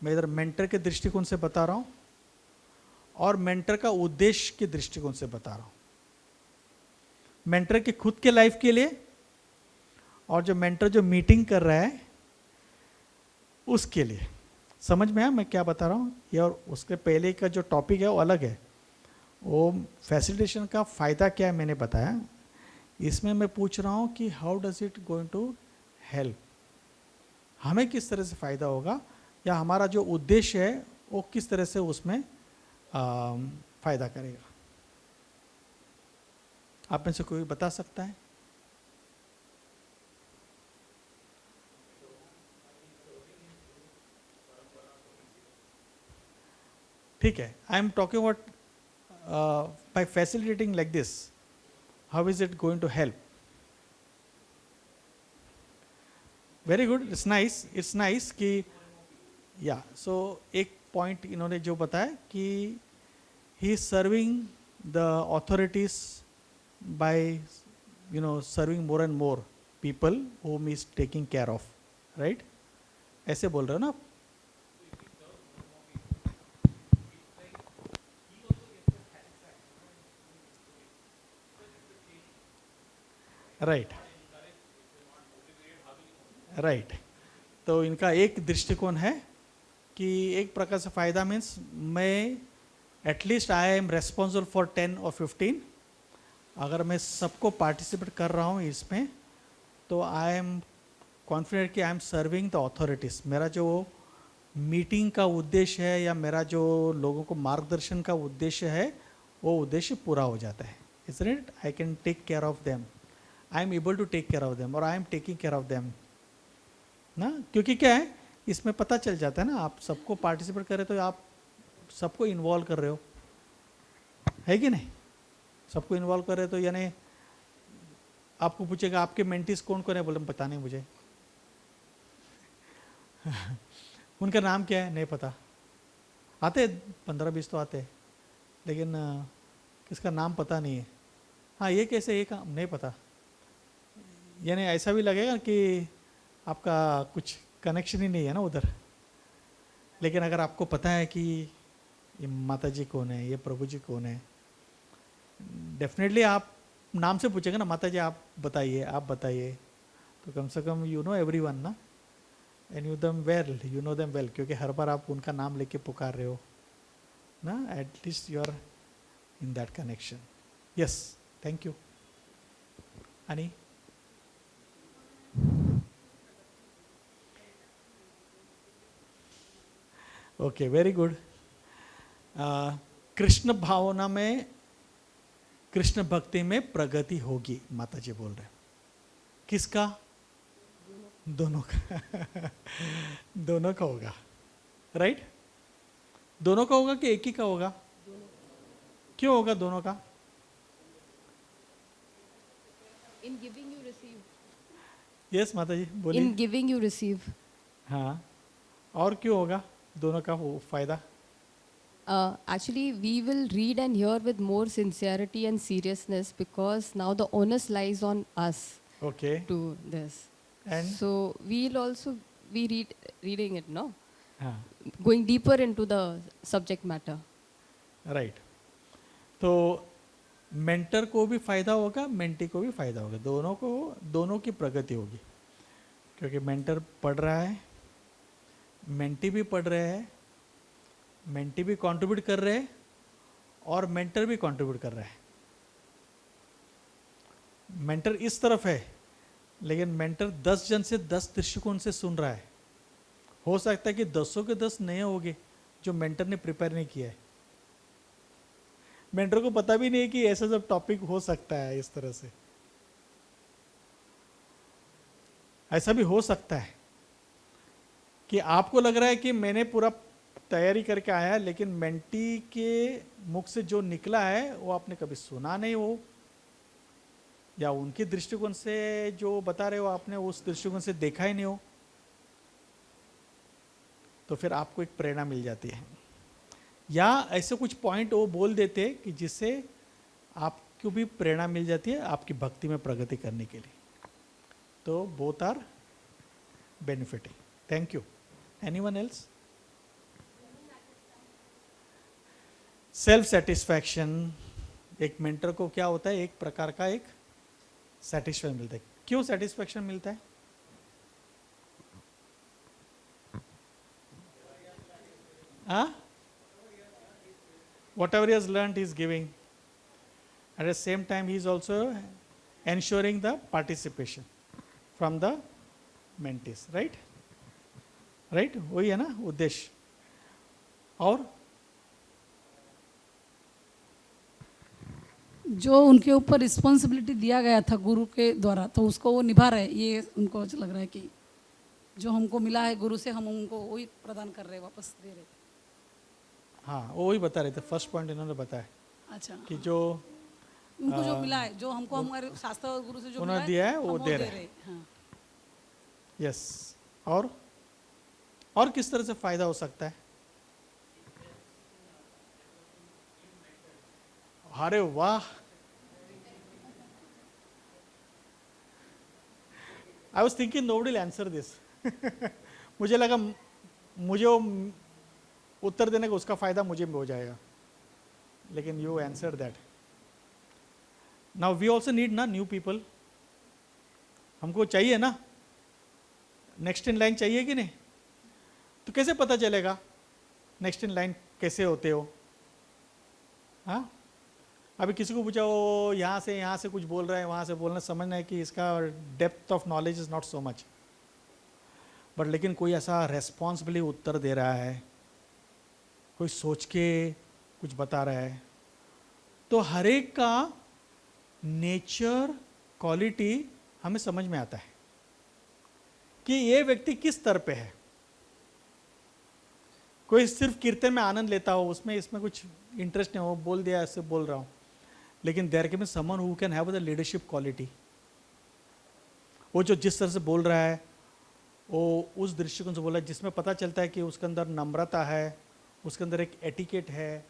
मैं इधर मेंटर के दृष्टिकोण से बता रहा हूं और मेंटर का उद्देश्य के दृष्टिकोण से बता रहा हूं। मेंटर के खुद के लाइफ के लिए और जो मेंटर जो मीटिंग कर रहा है उसके लिए। समझ में आया मैं क्या बता रहा हूं? ये और उसके पहले का जो टॉपिक है वो अलग है। वो फैसिलिटेशन का फायदा क्या है मैंने बताया। इसमें मैं पूछ रहा हूं कि how does it going to help, हमें किस तरह से फायदा होगा, या हमारा जो उद्देश्य है वो किस तरह से उसमें फायदा करेगा। आप में से कोई बता सकता है? ठीक है, I am talking about by facilitating like this, how is it going to help. Very good, it's nice कि या सो एक पॉइंट इन्होंने जो बताया कि he is serving the authorities by serving more and more people whom is taking care of, right? ऐसे बोल रहे हो ना आप? Right right. तो इनका एक दृष्टिकोण है कि एक प्रकार से फायदा मीन्स मैं at least I am responsible for 10 और 15। अगर मैं सबको पार्टिसिपेट कर रहा हूँ इसमें तो आई एम कॉन्फिडेंट कि I am serving the authorities. मेरा जो मीटिंग का उद्देश्य है या मेरा जो लोगों को मार्गदर्शन का उद्देश्य है वो उद्देश्य पूरा हो जाता है। Isn't it? I can take care of them. I am able to take care of them, और I am taking care of them ना। क्योंकि क्या है इसमें पता चल जाता है ना, आप सबको पार्टिसिपेट करें तो आप सबको इन्वॉल्व कर रहे हो, है कि नहीं? सबको इन्वॉल्व कर रहे हो तो यानी आपको पूछेगा आपके मेंटीज कौन कौन है, बोले पता नहीं मुझे उनका नाम क्या है नहीं पता। आते 15-20 तो आते हैं, लेकिन किसका नाम पता नहीं है। हाँ ये कैसे, ये काम नहीं पता। यानी ऐसा भी लगेगा कि आपका कुछ कनेक्शन ही नहीं है ना उधर। लेकिन अगर आपको पता है कि ये माता जी कौन है, ये प्रभु जी कौन है, डेफिनेटली आप नाम से पूछेंगे ना, माता जी आप बताइए, आप बताइए, तो कम से कम यू नो एवरीवन ना, and you know them well, क्योंकि हर बार आप उनका नाम लेके पुकार रहे हो ना, at least you are in that connection. Yes, thank you. अनि ओके, वेरी गुड। कृष्ण भावना में, कृष्ण भक्ति में प्रगति होगी, माता जी बोल रहे। किसका? दोनों का दोनों का होगा, राइट? दोनों का होगा कि एक ही का होगा? क्यों होगा दोनों का? In giving you receive. Yes माता जी बोलिए। In giving you receive. हाँ, और क्यों होगा दोनों का वो फायदा? Actually, we will read and hear with more sincerity and seriousness because now the onus lies on us okay to this. And? So we'll also be reading it, no? हाँ Going deeper into the subject matter. Right. तो mentor को भी फायदा होगा, mentee को भी फायदा होगा, दोनों की प्रगति होगी, क्योंकि मेंटर पढ़ रहा है, मेंटी भी पढ़ रहे हैं, मेंटी भी कंट्रीब्यूट कर रहे हैं और मेंटर भी कंट्रीब्यूट कर रहा है। मेंटर इस तरफ है लेकिन मेंटर 10 जन से 10 दृष्टिकोण से सुन रहा है। हो सकता है कि 10 के 10 नए होंगे जो मेंटर ने प्रिपेयर नहीं किया है। मेंटर को पता भी नहीं है कि ऐसा सब टॉपिक हो सकता है। इस तरह से ऐसा भी हो सकता है कि आपको लग रहा है कि मैंने पूरा तैयारी करके आया, लेकिन मेंटी के मुख से जो निकला है वो आपने कभी सुना नहीं हो, या उनके दृष्टिकोण से जो बता रहे हो आपने उस दृष्टिकोण से देखा ही नहीं हो, तो फिर आपको एक प्रेरणा मिल जाती है, या ऐसे कुछ पॉइंट वो बोल देते कि जिससे आपको भी प्रेरणा मिल जाती है आपकी भक्ति में प्रगति करने के लिए। तो both are benefiting. Thank you. Anyone else? Self satisfaction, एक मेंटर को क्या होता है, एक प्रकार का एक सेटिस्फैक्शन मिलता है। क्यों सेटिस्फैक्शन मिलता है? Whatever he has learned he is giving. At the same time he is also ensuring the participation from the mentees, right? Right? वही है ना उद्देश्य। और जो उनके ऊपर रिस्पॉन्सिबिलिटी दिया गया था गुरु के द्वारा, तो उसको वो निभा रहे, ये उनको लग रहा है कि जो हमको मिला है गुरु से हम उनको वही प्रदान कर रहे, वापस दे रहे। हाँ, वही बता रहे थे, फर्स्ट पॉइंट इन्होंने बताया अच्छा, कि जो उनको जो मिला है, जो हमको हमारे शास्त्र और गुरु से जो उन्होंने मिला दिया है हम वो दे रहे हैं। हाँ। यस। और किस तरह से फायदा हो सकता है? अरे वाह, I was thinking nobody will answer this. मुझे लगा मुझे वो उत्तर देने का उसका फायदा मुझे हो जाएगा, लेकिन you answer that. Now we also need ना न्यू पीपल, हमको चाहिए ना, नेक्स्ट इन लाइन चाहिए कि नहीं? तो कैसे पता चलेगा नेक्स्ट इन लाइन कैसे होते हो? हाँ, अभी किसी को पूछा वो यहाँ से कुछ बोल रहा है, वहाँ से बोलना, समझना है कि इसका depth of knowledge is not so much, but लेकिन कोई ऐसा रेस्पॉन्सिबली उत्तर दे रहा है, कोई सोच के कुछ बता रहा है, तो हर एक का नेचर क्वालिटी हमें समझ में आता है कि ये व्यक्ति किस स्तर पे है। कोई सिर्फ कीर्तन में आनंद लेता हो, उसमें इसमें कुछ इंटरेस्ट नहीं हो, बोल दिया ऐसे बोल रहा हूँ, लेकिन there can be someone who can have the leadership quality. वो जो जिस तरह से बोल रहा है वो उस दृष्टिकोण से बोल रहा है जिसमें पता चलता है कि उसके अंदर नम्रता है, उसके अंदर एक एटिकेट है,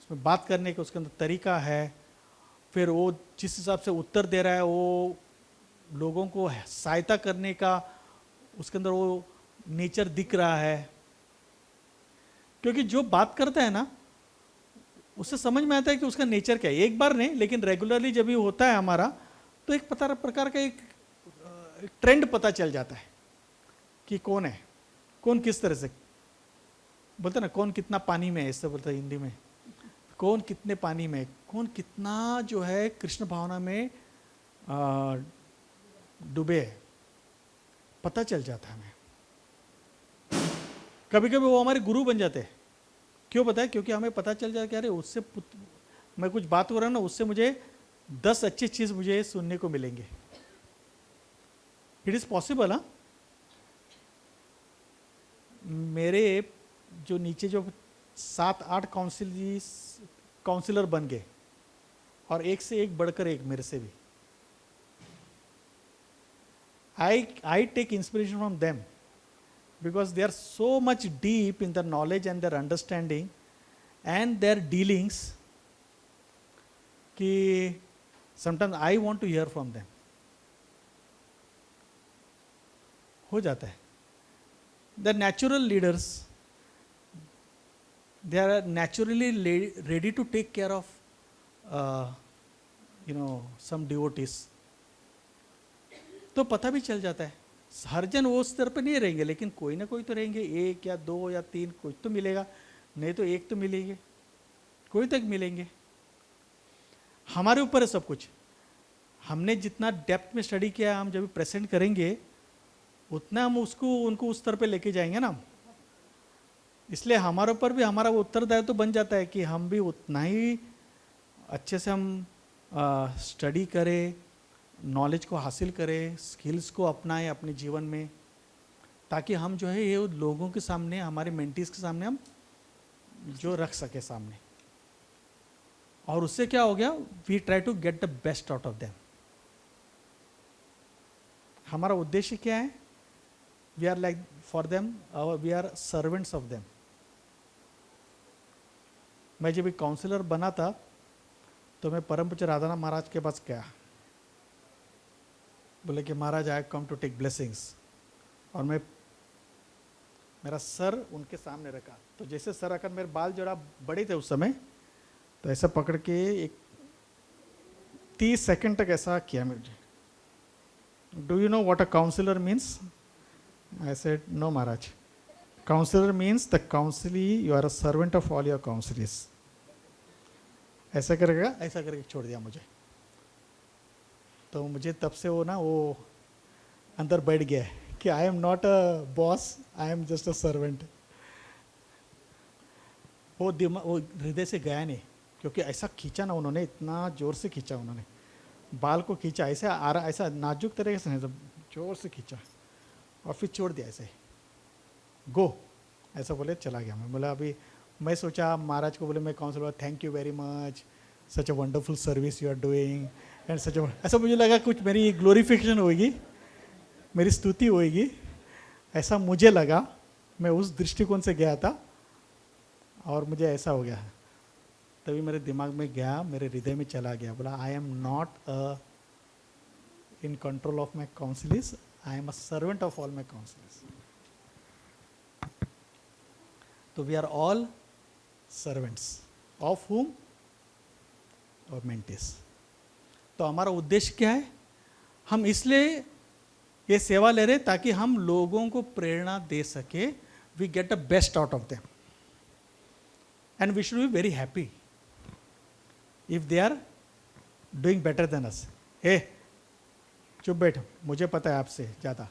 उसमें बात करने का उसके अंदर तरीका है, फिर वो जिस हिसाब से उत्तर दे रहा है वो लोगों को सहायता करने का उसके अंदर वो नेचर दिख रहा है। क्योंकि जो बात करता है ना उससे समझ में आता है कि उसका नेचर क्या है। एक बार नहीं, लेकिन रेगुलरली जब ये होता है हमारा, तो एक प्रकार का एक ट्रेंड पता चल जाता है कि कौन है, कौन किस तरह से बोलते ना, कौन कितना पानी में है, इससे बोलता है हिंदी में, कौन कितने पानी में, कौन कितना जो है कृष्ण भावना में डूबे है, पता चल जाता है हमें। कभी कभी वो हमारे गुरु बन जाते हैं। क्यों पता है? क्योंकि हमें पता चल जाता है कि अरे उससे मैं कुछ बात हो रहा हूँ ना, उससे मुझे 10 अच्छी चीज़ मुझे सुनने को मिलेंगे। It is possible. हाँ, मेरे जो नीचे जो 7-8 काउंसिलर बन गए, और एक से एक बढ़कर एक मेरे से भी, I take inspiration from them because they are so much deep in their knowledge and their understanding and their dealings कि sometimes I want to hear from them. हो जाता है. The natural leaders, they are naturally ready to take care of some devotees. तो पता भी चल जाता है. हर जन वो स्तर पर नहीं रहेंगे, लेकिन कोई ना कोई तो रहेंगे, एक या दो या तीन कोई तो मिलेगा, नहीं तो एक तो मिलेंगे, कोई तक मिलेंगे. हमारे ऊपर है सब कुछ. हमने जितना डेप्थ में स्टडी किया, हम जब प्रेजेंट करेंगे उतना हम उनको उस स्तर पे लेके जाएंगे ना. इसलिए हमारे ऊपर भी हमारा उत्तरदायित्व तो बन जाता है कि हम भी उतना ही अच्छे से हम स्टडी करें, नॉलेज को हासिल करें, स्किल्स को अपनाएं अपने जीवन में, ताकि हम जो है ये लोगों के सामने, हमारे मेंटीज के सामने हम जो रख सके सामने. और उससे क्या हो गया, we try to get the best out of them. हमारा उद्देश्य क्या है, we are like for them, we are servants of them. मैं जब एक काउंसलर बना था तो मैं परम पूज्य राधानाथ महाराज के पास गया. बोले कि महाराज आई कम टू टेक ब्लेसिंग्स. और मैं मेरा सर उनके सामने रखा. तो जैसे सर रखा, मेरे बाल जरा बड़े थे उस समय, तो ऐसा पकड़ के एक 30 सेकंड तक ऐसा किया मुझे. Do you know what a counsellor means? I said no Maharaj. Counsellor means the counselee, you are a servant of all your counselees. ऐसा करेगा, ऐसा करके छोड़ दिया मुझे. तो मुझे तब से वो अंदर बैठ गया कि आई am not a boss, I am just a servant. वो हृदय से गया नहीं, क्योंकि ऐसा खींचा ना उन्होंने, इतना जोर से खींचा उन्होंने, बाल को खींचा ऐसे ऐसा नाजुक तरीके से नहीं, तो जोर से खींचा और फिर छोड़ दिया ऐसे, गो ऐसा बोले, चला गया. मैं बोला अभी, मैं सोचा महाराज को बोले, मैं counsellor, thank you very much, such a wonderful service you are doing and such a, ऐसा मुझे लगा कुछ मेरी ग्लोरिफिकेशन होगी, मेरी स्तुति होगी, ऐसा मुझे लगा. मैं उस दृष्टिकोण से गया था और मुझे ऐसा हो गया. तभी मेरे दिमाग में गया, मेरे हृदय में चला गया. बोला I am not in control of my counselees, I am a servant of all my counselees. तो we are all servants of हुम और मेंटिस. तो हमारा उद्देश्य क्या है, हम इसलिए ये सेवा ले रहे ताकि हम लोगों को प्रेरणा दे सके. We get the best out of them and we should be very happy if they are doing better than us. हे चुप बैठ, मुझे पता है आपसे ज़्यादा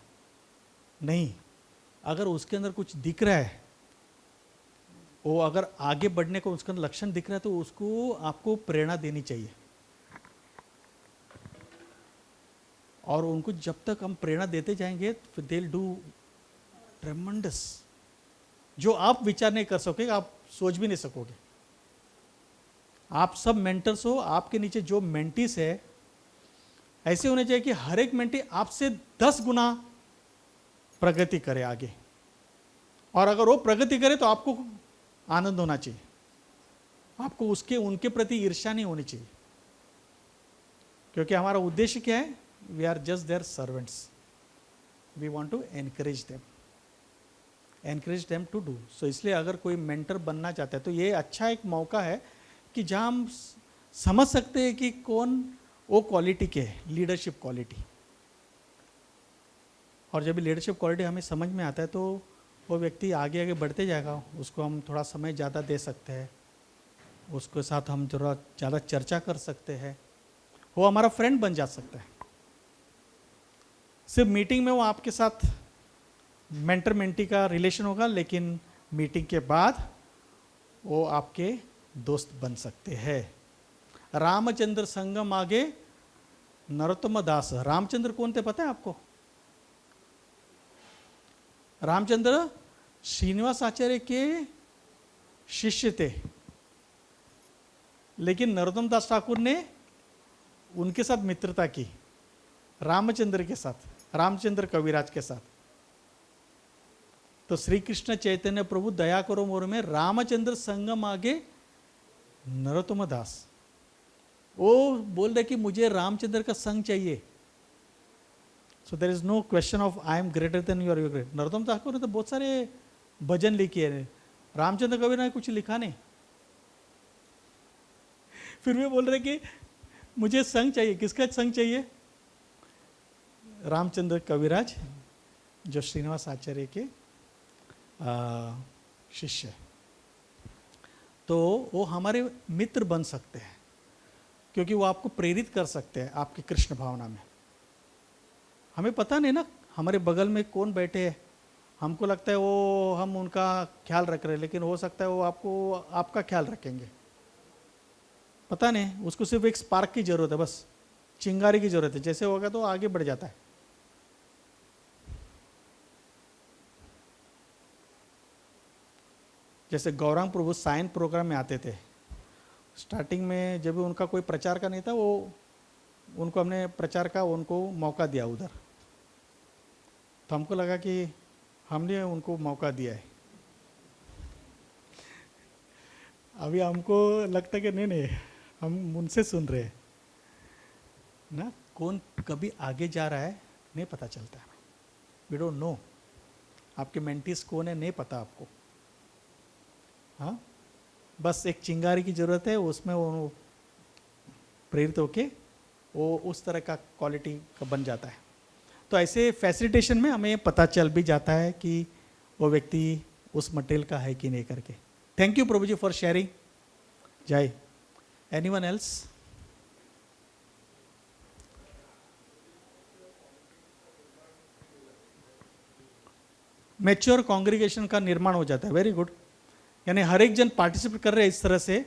नहीं. अगर उसके अंदर कुछ दिख रहा है, वो अगर आगे बढ़ने को उसका लक्षण दिख रहा है, तो उसको आपको प्रेरणा देनी चाहिए. और उनको जब तक हम प्रेरणा देते जाएंगे, दे विल डू ट्रेमेंडस. जो आप विचार नहीं कर सकोगे, आप सोच भी नहीं सकोगे. आप सब मेंटर्स हो, आपके नीचे जो मेंटीस है, ऐसे होने चाहिए कि हर एक मेंटी आपसे 10 गुना प्रगति करे आगे. और अगर वो प्रगति करे तो आपको आनंद होना चाहिए, आपको उनके प्रति ईर्ष्या नहीं होनी चाहिए. क्योंकि हमारा उद्देश्य क्या है, we are just their servants. We want to encourage them to do. So इसलिए अगर कोई मेंटर बनना चाहता है तो ये अच्छा एक मौका है कि जहाँ हम समझ सकते हैं कि कौन वो क्वालिटी के है, लीडरशिप क्वालिटी. और जब लीडरशिप क्वालिटी हमें समझ में आता है तो वो व्यक्ति आगे आगे बढ़ते जाएगा. उसको हम थोड़ा समय ज़्यादा दे सकते हैं, उसके साथ हम थोड़ा ज़्यादा चर्चा कर सकते हैं, वो हमारा फ्रेंड बन जा सकता है. सिर्फ मीटिंग में वो आपके साथ मेंटर मेंटी का रिलेशन होगा, लेकिन मीटिंग के बाद वो आपके दोस्त बन सकते हैं. रामचंद्र संगम आगे नरोत्तम दास. रामचंद्र कौन थे पता है आपको? रामचंद्र श्रीनिवास आचार्य के शिष्य थे, लेकिन नरोत्तम दास ठाकुर ने उनके साथ मित्रता की, रामचंद्र के साथ. रामचंद्र कविराज के साथ। तो श्री कृष्ण चैतन्य प्रभु दया करो मोर में रामचंद्र संगम आगे नरोत्तम दास, वो बोल रहे कि मुझे रामचंद्र का संग चाहिए। So there is no question of I am greater than you are great. Narottam Thakur ने तो बहुत सारे भजन लिखे हैं, रामचंद्र कविराज ने कुछ लिखा नहीं। फिर भी बोल रहे कि मुझे संग चाहिए। किसका संग चाहिए? रामचंद्र कविराज, जो श्रीनिवास आचार्य के शिष्य है। तो वो हमारे मित्र बन सकते हैं, क्योंकि वो आपको प्रेरित कर सकते हैं आपकी कृष्ण भावना में। हमें पता नहीं ना हमारे बगल में कौन बैठे हैं, हमको लगता है वो हम उनका ख्याल रख रहे हैं, लेकिन हो सकता है वो आपको आपका ख्याल रखेंगे, पता नहीं। उसको सिर्फ एक स्पार्क की जरूरत है, बस चिंगारी की जरूरत है। जैसे होगा तो आगे बढ़ जाता है। जैसे गौरांग प्रभु साइन प्रोग्राम में आते थे, स्टार्टिंग में जब भी उनका कोई प्रचार का नहीं था, वो उनको हमने प्रचार का उनको मौका दिया उधर। तो हमको लगा कि हमने उनको मौका दिया है। अभी हमको लगता है कि नहीं, हम उनसे सुन रहे हैं ना। कौन कभी आगे जा रहा है नहीं पता चलता है। वी डोंट नो आपके मेंटीज कौन है, नहीं पता आपको। हाँ, बस एक चिंगारी की जरूरत है, उसमें वो प्रेरित होके वो उस तरह का क्वालिटी का बन जाता है। तो ऐसे फैसिलिटेशन में हमें पता चल भी जाता है कि वो व्यक्ति उस मटेरियल का है कि नहीं करके। Thank you Prabhu ji for sharing. जय। Anyone else? मैच्योर कॉन्ग्रीगेशन का निर्माण हो जाता है। Very good. यानी हर एक जन पार्टिसिपेट कर रहे हैं इस तरह से।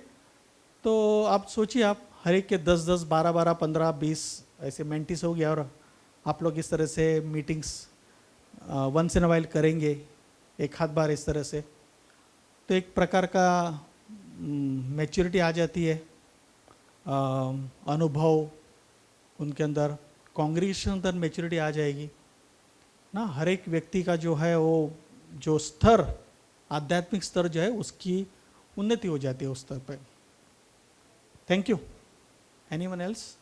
तो आप सोचिए, आप हर एक के 10-10, 12-12, 15-20 ऐसे मेंटीस हो गया, और आप लोग इस तरह से meetings once in a while करेंगे, एक आध बार इस तरह से, तो एक प्रकार का मैच्योरिटी आ जाती है, अनुभव उनके अंदर, कांग्रेगेशन अंदर मैच्योरिटी आ जाएगी ना। हर एक व्यक्ति का जो है वो जो स्तर, आध्यात्मिक स्तर जो है उसकी उन्नति हो जाती है उस स्तर पर। Thank you. Anyone else?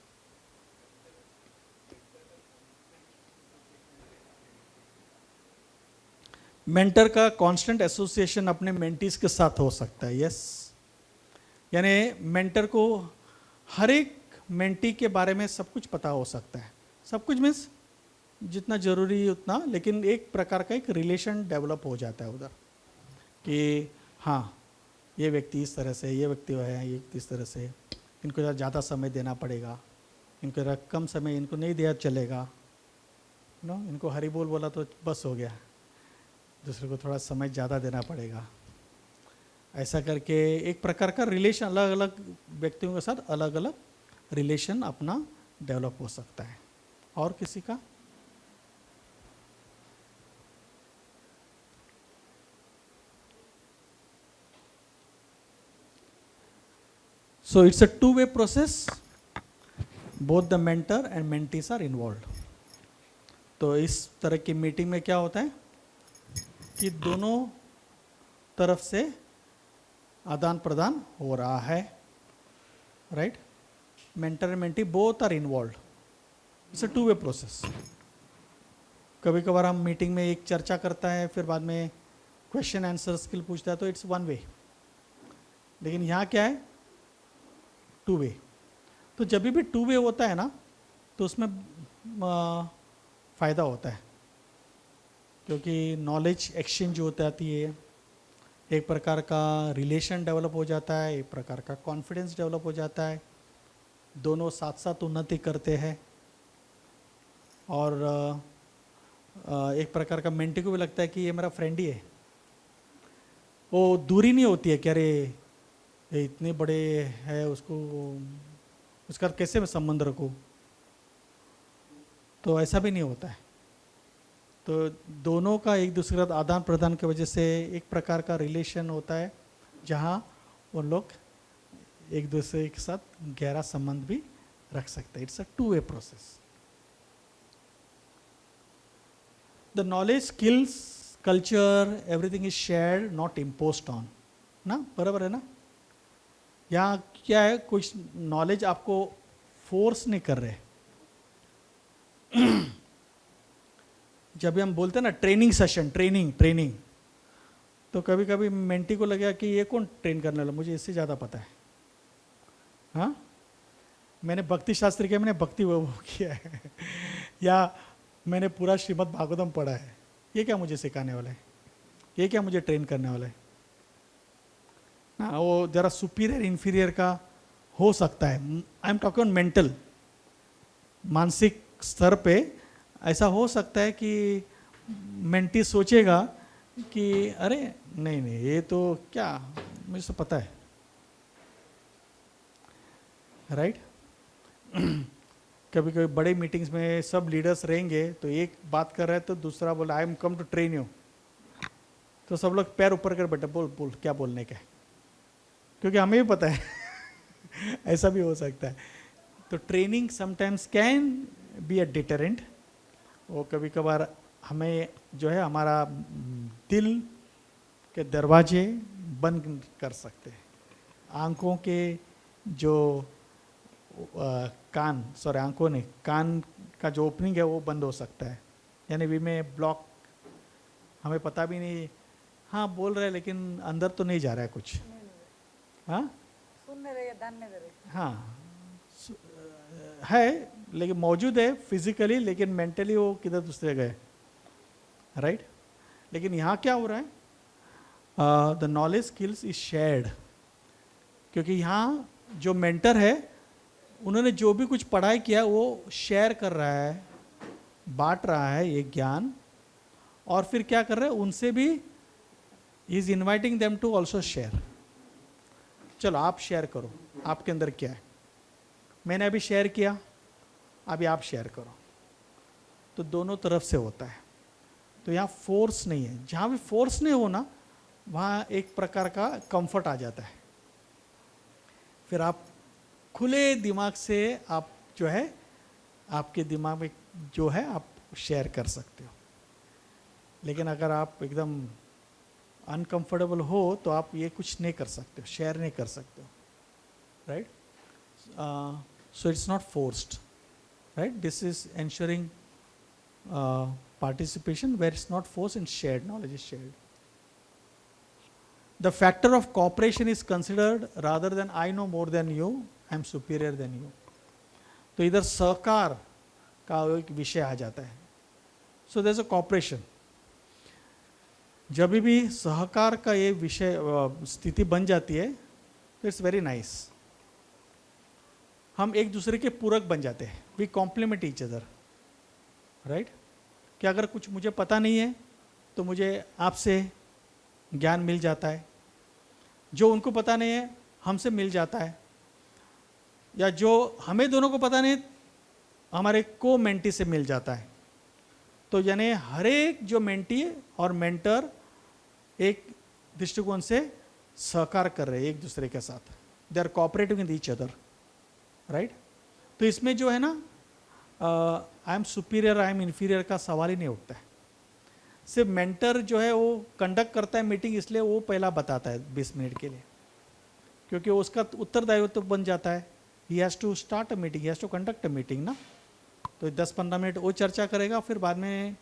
Mentor का कांस्टेंट एसोसिएशन अपने मेंटीज के साथ हो सकता है। यस, यानी मेंटर को हर एक मेंटी के बारे में सब कुछ पता हो सकता है। सब कुछ मीन्स जितना जरूरी उतना, लेकिन एक प्रकार का एक रिलेशन डेवलप हो जाता है उधर कि हाँ, ये व्यक्ति इस तरह से, ये व्यक्ति है, ये इस तरह से, इनको ज़्यादा समय देना पड़ेगा, इनको कम समय इनको नहीं दिया चलेगा नो। इनको हरी बोल बोला तो बस हो गया, दूसरे को थोड़ा समय ज़्यादा देना पड़ेगा। ऐसा करके एक प्रकार का रिलेशन, अलग अलग व्यक्तियों के साथ अलग अलग रिलेशन अपना डेवलप हो सकता है। और किसी का? So it's a two-way process. Both the mentor and mentees are involved. तो इस तरह की मीटिंग में क्या होता है कि दोनों तरफ से आदान प्रदान हो रहा है, right? Mentor and mentee both are involve. It's a two way process. कभी कभार हम मीटिंग में एक चर्चा करता है, फिर बाद में क्वेश्चन आंसर स्किल पूछता है, तो इट्स वन वे। लेकिन यहाँ क्या है? Two way. तो जब भी टू वे होता है ना, तो उसमें फ़ायदा होता है, क्योंकि नॉलेज एक्सचेंज होती आती है, एक प्रकार का रिलेशन डेवलप हो जाता है, एक प्रकार का कॉन्फिडेंस डेवलप हो जाता है, दोनों साथ साथ उन्नति करते हैं। और एक प्रकार का मेंटी को भी लगता है कि ये मेरा फ्रेंड ही है। वो दूरी नहीं होती है कि अरे ये इतने बड़े है, उसको उसका कैसे मैं संबंध रखूं, तो ऐसा भी नहीं होता है। तो दोनों का एक दूसरे के साथ आदान प्रदान की वजह से एक प्रकार का रिलेशन होता है, जहां वो लोग एक दूसरे के साथ गहरा संबंध भी रख सकते हैं। It's a two way process. The knowledge, skills, culture, everything is shared, not imposed on, ना? बराबर है ना? यहाँ क्या है, कुछ नॉलेज आपको फोर्स नहीं कर रहे। जब भी हम बोलते हैं ना ट्रेनिंग सेशन, ट्रेनिंग, तो कभी कभी मेंटी को लगेगा कि ये कौन ट्रेन करने वाला, मुझे इससे ज़्यादा पता है। हाँ, मैंने भक्ति शास्त्र किया, मैंने भक्ति वो किया है या मैंने पूरा श्रीमद् भागवतम पढ़ा है, ये क्या मुझे सिखाने वाला है, ये क्या मुझे ट्रेन करने वाला है ना? वो जरा सुपीरियर इंफीरियर का हो सकता है। I am talking on mental, मानसिक स्तर पे ऐसा हो सकता है कि मेंटी सोचेगा कि अरे नहीं ये तो क्या, मुझे सब पता है, राइट? कभी कभी बड़े मीटिंग्स में सब लीडर्स रहेंगे तो एक बात कर रहा है तो दूसरा बोला I am come to train you, तो सब लोग पैर ऊपर कर बैठे, बोल क्या बोलने का है, क्योंकि हमें भी पता है ऐसा भी हो सकता है। तो training sometimes can be a deterrent. वो कभी कभार हमें जो है हमारा दिल के दरवाजे बंद कर सकते हैं, आंखों के जो आंखों ने कान का जो ओपनिंग है वो बंद हो सकता है, यानी वी में ब्लॉक, हमें पता भी नहीं, हाँ बोल रहे हैं लेकिन अंदर तो नहीं जा रहा है कुछ। हाँ सुनने रहे, ध्यान नहीं दे रहे। हाँ है, लेकिन मौजूद है फिजिकली, लेकिन मेंटली वो किधर दूसरे गए, राइट? लेकिन यहाँ क्या हो रहा है, the knowledge skills is shared, क्योंकि यहाँ जो मेंटर है उन्होंने जो भी कुछ पढ़ाई किया वो शेयर कर रहा है, बांट रहा है ये ज्ञान, और फिर क्या कर रहा है उनसे भी is inviting them to also share. चलो आप शेयर करो, आपके अंदर क्या है, मैंने अभी शेयर किया, अभी आप शेयर करो, तो दोनों तरफ से होता है। तो यहाँ फोर्स नहीं है, जहाँ भी फोर्स नहीं हो ना वहाँ एक प्रकार का कंफर्ट आ जाता है, फिर आप खुले दिमाग से आप जो है आपके दिमाग में जो है आप शेयर कर सकते हो। लेकिन अगर आप एकदम अनकंफर्टेबल हो तो आप ये कुछ नहीं कर सकते हो, शेयर नहीं कर सकते हो, right? So it's not forced, right? This is ensuring participation where it's not forced and shared, knowledge is shared. The factor of cooperation is considered rather than I know more than you, I am superior than you. तो इधर सहकार का एक विषय आ जाता है। So there is a cooperation. जब भी सहकार का ये विषय स्थिति बन जाती है तो इट्स वेरी नाइस, हम एक दूसरे के पूरक बन जाते हैं, we complement each other, right? कि अगर कुछ मुझे पता नहीं है तो मुझे आपसे ज्ञान मिल जाता है, जो उनको पता नहीं है हमसे मिल जाता है, या जो हमें दोनों को पता नहीं हमारे को मेंटी से मिल जाता है। तो यानी हर एक जो मेंटी और मेंटर एक दृष्टिकोण से सहकार कर रहे हैं एक दूसरे के साथ, they are cooperating with each other, right? तो इसमें जो है ना I am superior I am inferior का सवाल ही नहीं उठता है। सिर्फ मेंटर जो है वो कंडक्ट करता है मीटिंग, इसलिए वो पहला बताता है 20 मिनट के लिए, क्योंकि उसका उत्तरदायित्व तो बन जाता है, he has to start a meeting, he has to conduct a meeting ना। तो 10-15 मिनट वो चर्चा करेगा, फिर बाद में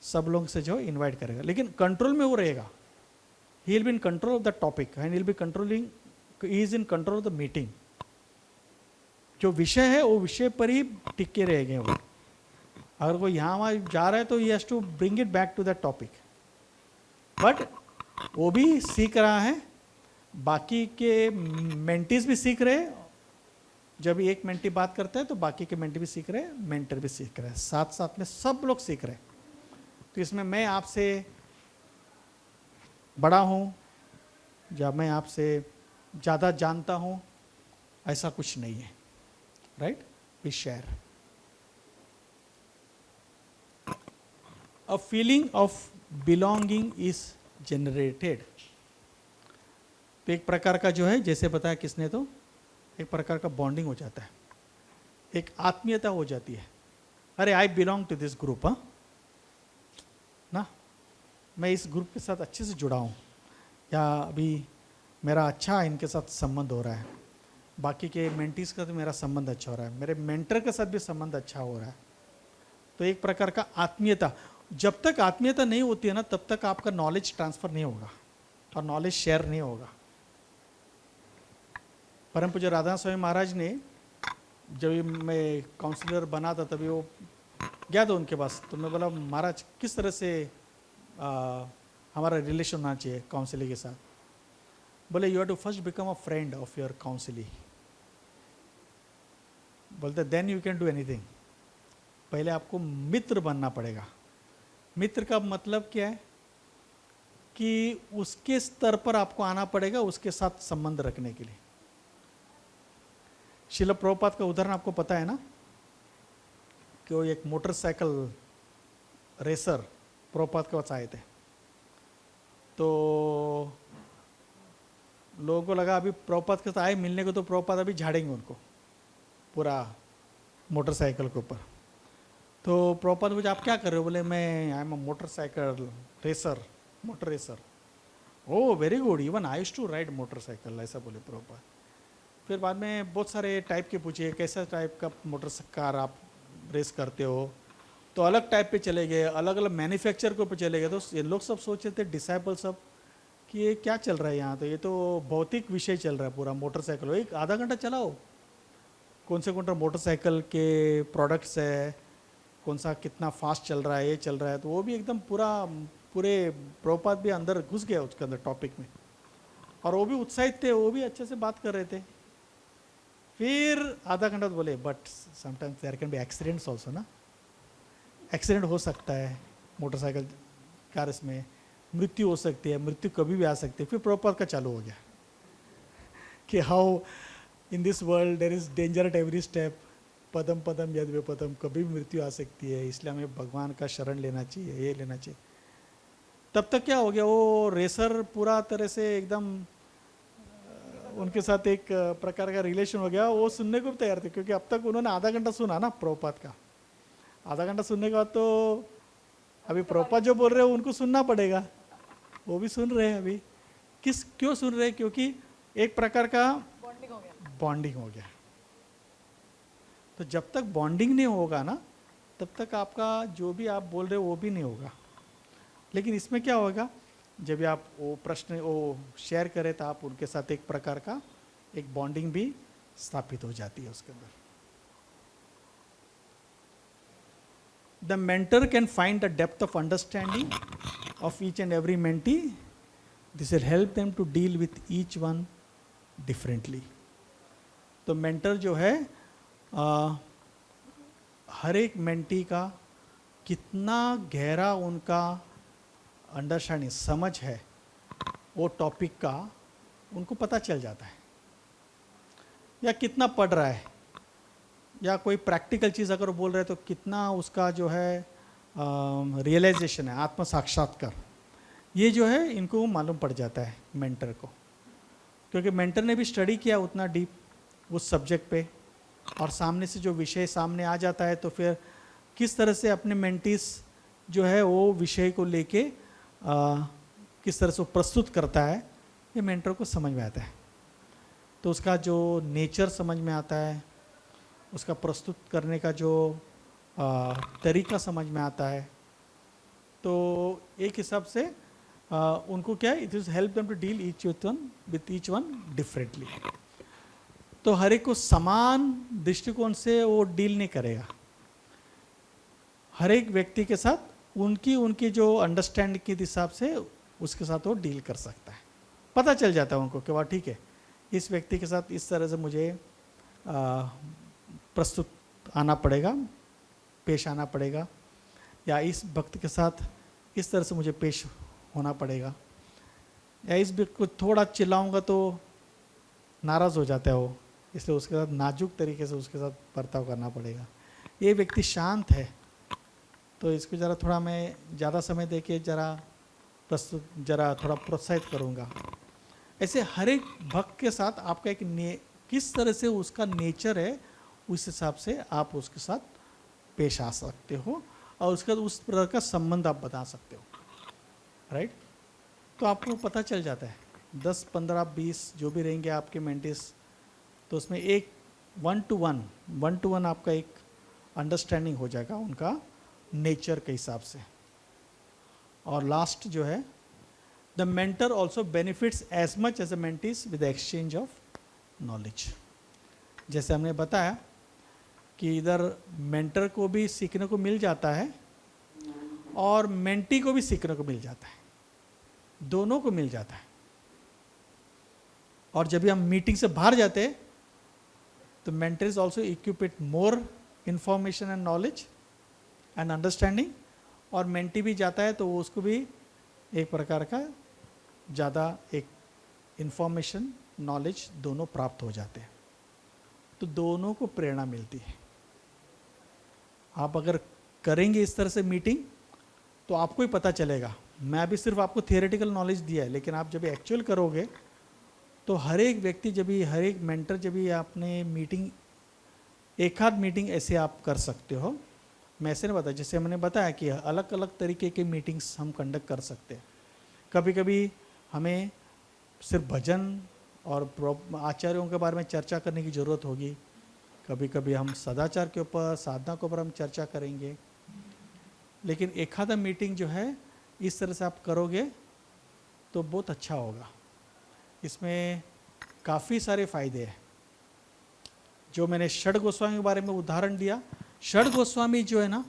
सब लोग से जो इन्वाइट करेगा, लेकिन कंट्रोल में वो रहेगा, ही will be in control of the topic and he will B controlling, he is in control of the meeting. जो विषय है वो विषय पर ही टिके रहेंगे वो। अगर कोई यहाँ वहाँ जा रहा है तो he has to bring it back to the topic, but वो भी सीख रहा है, बाकी के मेंटीज भी सीख रहे हैं। जब एक मेंटी बात करता है तो बाकी के मेंटी भी सीख रहे हैं, मेंटर भी सीख रहे हैं, साथ साथ में सब लोग सीख रहे हैं। तो इसमें मैं आपसे बड़ा हूँ या मैं आपसे ज़्यादा जानता हूँ, ऐसा कुछ नहीं है, right? We share. A feeling of belonging is generated। तो एक प्रकार का जो है, जैसे बताया किसने, तो एक प्रकार का बॉन्डिंग हो जाता है, एक आत्मीयता हो जाती है। अरे I belong to this group, हाँ, ना, मैं इस ग्रुप के साथ अच्छे से जुड़ा हूँ, या अभी मेरा अच्छा इनके साथ संबंध हो रहा है, बाकी के मेंटीज का तो मेरा संबंध अच्छा हो रहा है, मेरे मेंटर के साथ भी संबंध अच्छा हो रहा है। तो एक प्रकार का आत्मीयता, जब तक आत्मीयता नहीं होती है ना, तब तक आपका नॉलेज ट्रांसफ़र नहीं होगा और नॉलेज शेयर नहीं होगा। परम पूज्य राधा स्वामी महाराज ने, जब मैं काउंसलर बना था तभी वो गया था उनके पास, तो मैं बोला महाराज किस तरह से हमारा रिलेशन होना चाहिए काउंसलिंग के साथ। बोले you have to first become a friend of your counselling. बोलते then you can do anything. पहले आपको मित्र बनना पड़ेगा। मित्र का मतलब क्या है कि उसके स्तर पर आपको आना पड़ेगा, उसके साथ संबंध रखने के लिए। शिल प्रभुपाद का उदाहरण आपको पता है ना, कि वो एक मोटरसाइकिल रेसर प्रभुपाद के पास आए थे, तो लोगों को लगा अभी प्रभुपाद के साथ आए मिलने को तो प्रभुपाद अभी झाड़ेंगे उनको पूरा मोटरसाइकिल के ऊपर। तो प्रभुपाद मुझे आप क्या कर रहे हो? बोले मैं I am a motorcycle racer, motor racer. Oh very good, even I used to ride motorcycle, ऐसा बोले प्रभुपाद। फिर बाद में बहुत सारे टाइप के पूछे, कैसा टाइप का मोटर कार आप रेस करते हो? तो अलग टाइप पे चले गए, अलग अलग मैन्युफैक्चर के ऊपर चले गए। तो ये लोग सब सोच रहे थे, डिसाइपल सब, कि ये क्या चल रहा है यहाँ, तो ये तो भौतिक विषय चल रहा है पूरा। मोटरसाइकिल एक आधा घंटा चलाओ, कौन से मोटरसाइकिल के प्रोडक्ट्स है, कौन सा कितना फास्ट चल रहा है, ये चल रहा है। तो वो भी एकदम पूरे प्रभुपाद भी अंदर घुस गया उसके अंदर टॉपिक में, और वो भी उत्साहित थे, वो भी अच्छे से बात कर रहे थे। फिर आधा घंटा तो बोले but sometimes there can be accidents also ना, एक्सीडेंट हो सकता है मोटरसाइकिल कार, इसमें मृत्यु हो सकती है, मृत्यु कभी भी आ सकती है। फिर प्रभुपाद का चालू हो गया कि how in this world there is danger at every step, पदम पदम यद विपदम, कभी भी मृत्यु आ सकती है, इसलिए हमें भगवान का शरण लेना चाहिए, ये लेना चाहिए। तब तक क्या हो गया, वो रेसर पूरा तरह से एकदम उनके साथ एक प्रकार का रिलेशन हो गया। वो सुनने को भी तैयार थे, क्योंकि अब तक उन्होंने आधा घंटा सुना ना प्रभुपाद का। आधा घंटा सुनने के बाद तो अभी प्रभुपाद जो बोल रहे हो उनको सुनना पड़ेगा, वो भी सुन रहे हैं अभी। क्यों सुन रहे हैं? क्योंकि एक प्रकार का बॉन्डिंग हो गया। तो जब तक बॉन्डिंग नहीं होगा ना, तब तक आपका जो भी आप बोल रहे हो वो भी नहीं होगा। लेकिन इसमें क्या होगा, जब भी आप वो प्रश्न वो शेयर करें तो आप उनके साथ एक प्रकार का एक बॉन्डिंग भी स्थापित हो जाती है उसके अंदर। The mentor can find the depth of understanding of each and every mentee, this will help them to deal with each one differently. तो मेंटर जो है हर एक मेंटी का कितना गहरा उनका अंडरस्टैंडिंग समझ है वो टॉपिक का, उनको पता चल जाता है। या कितना पढ़ रहा है, या कोई प्रैक्टिकल चीज़ अगर बोल रहे हैं तो कितना उसका जो है रियलाइजेशन है, आत्म साक्षात्कार, ये जो है इनको मालूम पड़ जाता है मेंटर को। क्योंकि मेंटर ने भी स्टडी किया उतना डीप उस सब्जेक्ट पे, और सामने से जो विषय सामने आ जाता है तो फिर किस तरह से अपने मेंटीज जो है वो विषय को लेके किस तरह से वो प्रस्तुत करता है, ये मेंटर को समझ में आता है। तो उसका जो नेचर समझ में आता है, उसका प्रस्तुत करने का जो तरीका समझ में आता है। तो एक हिसाब से उनको क्या है, it is help them to deal with each one differently. तो हर एक को समान दृष्टिकोण से वो डील नहीं करेगा, हर एक व्यक्ति के साथ उनकी जो अंडरस्टैंड के हिसाब से उसके साथ वो डील कर सकता है। पता चल जाता है उनको कि वाह ठीक है, इस व्यक्ति के साथ इस तरह से मुझे प्रस्तुत आना पड़ेगा, पेश आना पड़ेगा, या इस भक्त के साथ इस तरह से मुझे पेश होना पड़ेगा, या इस व्यक्ति को थोड़ा चिल्लाऊंगा तो नाराज़ हो जाता है वो, इसलिए उसके साथ नाजुक तरीके से उसके साथ बर्ताव करना पड़ेगा। ये व्यक्ति शांत है तो इसको ज़रा थोड़ा मैं ज़्यादा समय दे के ज़रा थोड़ा प्रोत्साहित करूँगा। ऐसे हर एक भक्त के साथ आपका एक किस तरह से उसका नेचर है, उस हिसाब से आप उसके साथ पेश आ सकते हो और उसका उस प्रकार का संबंध आप बता सकते हो, राइट। तो आपको पता चल जाता है 10, 15, 20 जो भी रहेंगे आपके मेंटिस, तो उसमें एक 1-to-1 आपका एक अंडरस्टैंडिंग हो जाएगा उनका नेचर के हिसाब से। और लास्ट जो है, the mentor also benefits as much as a mentees with exchange of knowledge. जैसे हमने बताया कि इधर मेंटर को भी सीखने को मिल जाता है और मेंटी को भी सीखने को मिल जाता है, दोनों को मिल जाता है। और जब भी हम मीटिंग से बाहर जाते हैं तो mentor is also equip with more information and knowledge and understanding, और मेंटी भी जाता है तो वो उसको भी एक प्रकार का ज़्यादा एक इंफॉर्मेशन नॉलेज दोनों प्राप्त हो जाते हैं। तो दोनों को प्रेरणा मिलती है। आप अगर करेंगे इस तरह से मीटिंग तो आपको ही पता चलेगा। मैं अभी सिर्फ आपको थियोरेटिकल नॉलेज दिया है, लेकिन आप जब एक्चुअल करोगे तो हर एक व्यक्ति जब भी, हर एक मेंटर जब भी आपने मीटिंग, एक आध मीटिंग ऐसे आप कर सकते हो। मैं ऐसे नहीं बताया, जैसे हमने बताया कि अलग अलग तरीके के मीटिंग्स हम कंडक्ट कर सकते हैं। कभी कभी हमें सिर्फ भजन और आचार्यों के बारे में चर्चा करने की ज़रूरत होगी, कभी कभी हम सदाचार के ऊपर, साधना के ऊपर हम चर्चा करेंगे। लेकिन एक आधा मीटिंग जो है इस तरह से आप करोगे तो बहुत अच्छा होगा। इसमें काफ़ी सारे फायदे हैं। जो मैंने षड गोस्वामी के बारे में उदाहरण दिया, षड गोस्वामी जो है ना,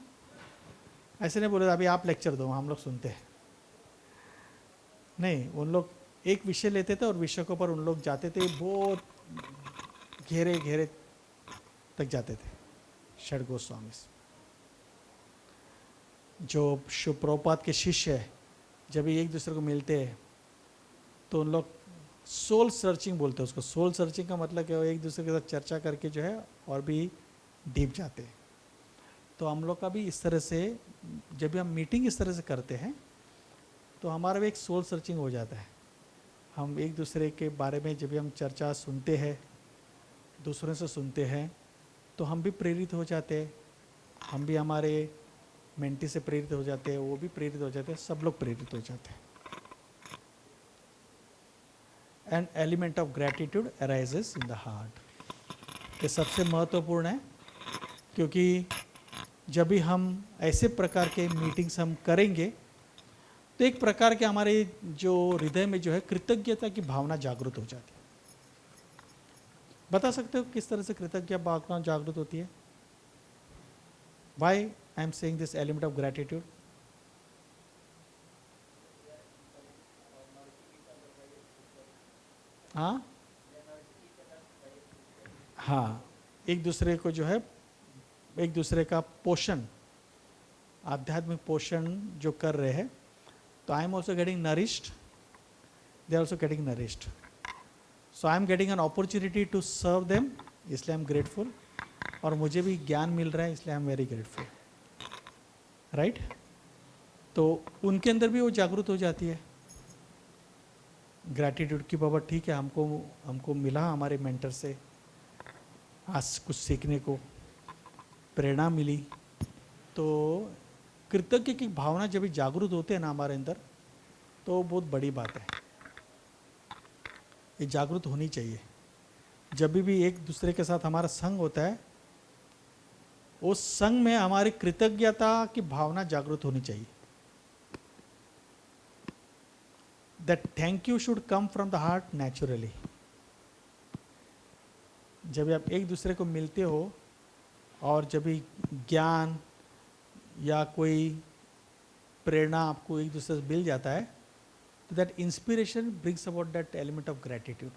ऐसे नहीं बोले अभी आप लेक्चर दो हम लोग सुनते हैं, नहीं, उन लोग एक विषय लेते थे और विषय के ऊपर उन लोग जाते थे, बहुत गहरे गहरे तक जाते थे षड गोस्वामी। जो शिव प्रभुपाद के शिष्य है, जब एक दूसरे को मिलते हैं तो उन लोग सोल सर्चिंग बोलते हैं उसको। सोल सर्चिंग का मतलब क्या है, एक दूसरे के साथ चर्चा करके जो है और भी डीप जाते हैं। तो हम लोग का भी इस तरह से, जब भी हम मीटिंग इस तरह से करते हैं तो हमारा भी एक सोल सर्चिंग हो जाता है। हम एक दूसरे के बारे में जब भी हम चर्चा सुनते हैं, दूसरों से सुनते हैं, तो हम भी प्रेरित हो जाते हैं, हम भी हमारे मेंटी से प्रेरित हो जाते हैं, वो भी प्रेरित हो जाते हैं, सब लोग प्रेरित हो जाते हैं। An element of gratitude arises in the heart. ये सबसे महत्वपूर्ण है, क्योंकि जब भी हम ऐसे प्रकार के मीटिंग्स हम करेंगे तो एक प्रकार के हमारे जो हृदय में जो है कृतज्ञता की भावना जागृत हो जाती है। बता सकते हो किस तरह से कृतज्ञता भावना जागृत होती है? Why I am saying this element of gratitude? हाँ हाँ, एक दूसरे को जो है, एक दूसरे का पोषण, आध्यात्मिक पोषण जो कर रहे हैं, तो I am also getting nourished, they are also getting nourished, so I am getting an opportunity to serve them, इसलिए आई एम ग्रेटफुल, और मुझे भी ज्ञान मिल रहा है इसलिए I am very grateful, right. तो उनके अंदर भी वो जागृत हो जाती है ग्रैटिट्यूड की। बाबा ठीक है, हमको मिला हमारे मेंटर से आज कुछ सीखने को, प्रेरणा मिली। तो कृतज्ञ की भावना जब भी जागृत होते हैं ना हमारे अंदर, तो बहुत बड़ी बात है, ये जागृत होनी चाहिए। जब भी एक दूसरे के साथ हमारा संग होता है, उस संग में हमारी कृतज्ञता की भावना जागृत होनी चाहिए। That thank you should come from the heart naturally. जब आप एक दूसरे को मिलते हो और जब भी ज्ञान या कोई प्रेरणा आपको एक दूसरे से मिल जाता है, तो that inspiration brings about that element of gratitude.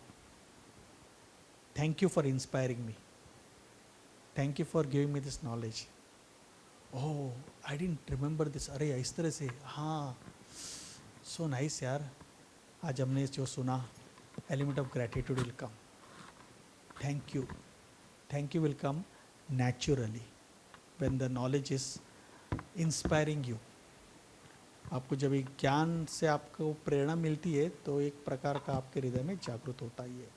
Thank you for inspiring me, thank you for giving me this knowledge, oh I didn't remember this, अरे इस तरह से, हाँ सो नाइस यार, आज हमने जो सुना, element of gratitude will come. Thank you will come naturally when the knowledge is inspiring you। आपको जब एक ज्ञान से आपको प्रेरणा मिलती है तो एक प्रकार का आपके हृदय में जागृत होता ही है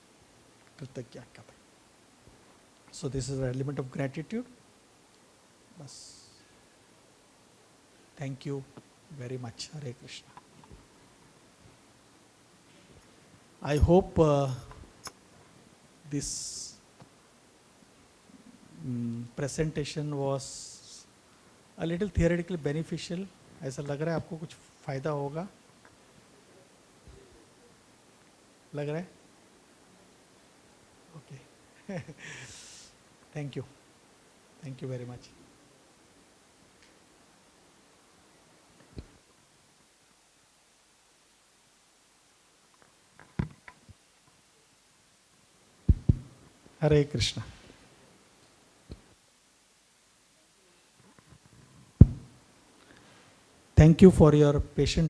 कृतज्ञता का। सो this is element of gratitude. बस Thank you very much. Hare Krishna. I hope this presentation was a little theoretically beneficial. ऐसा लग रहा है आपको कुछ फायदा होगा? लग रहा है? Okay. Thank you. Thank you very much. Hare Krishna. Thank you for your patient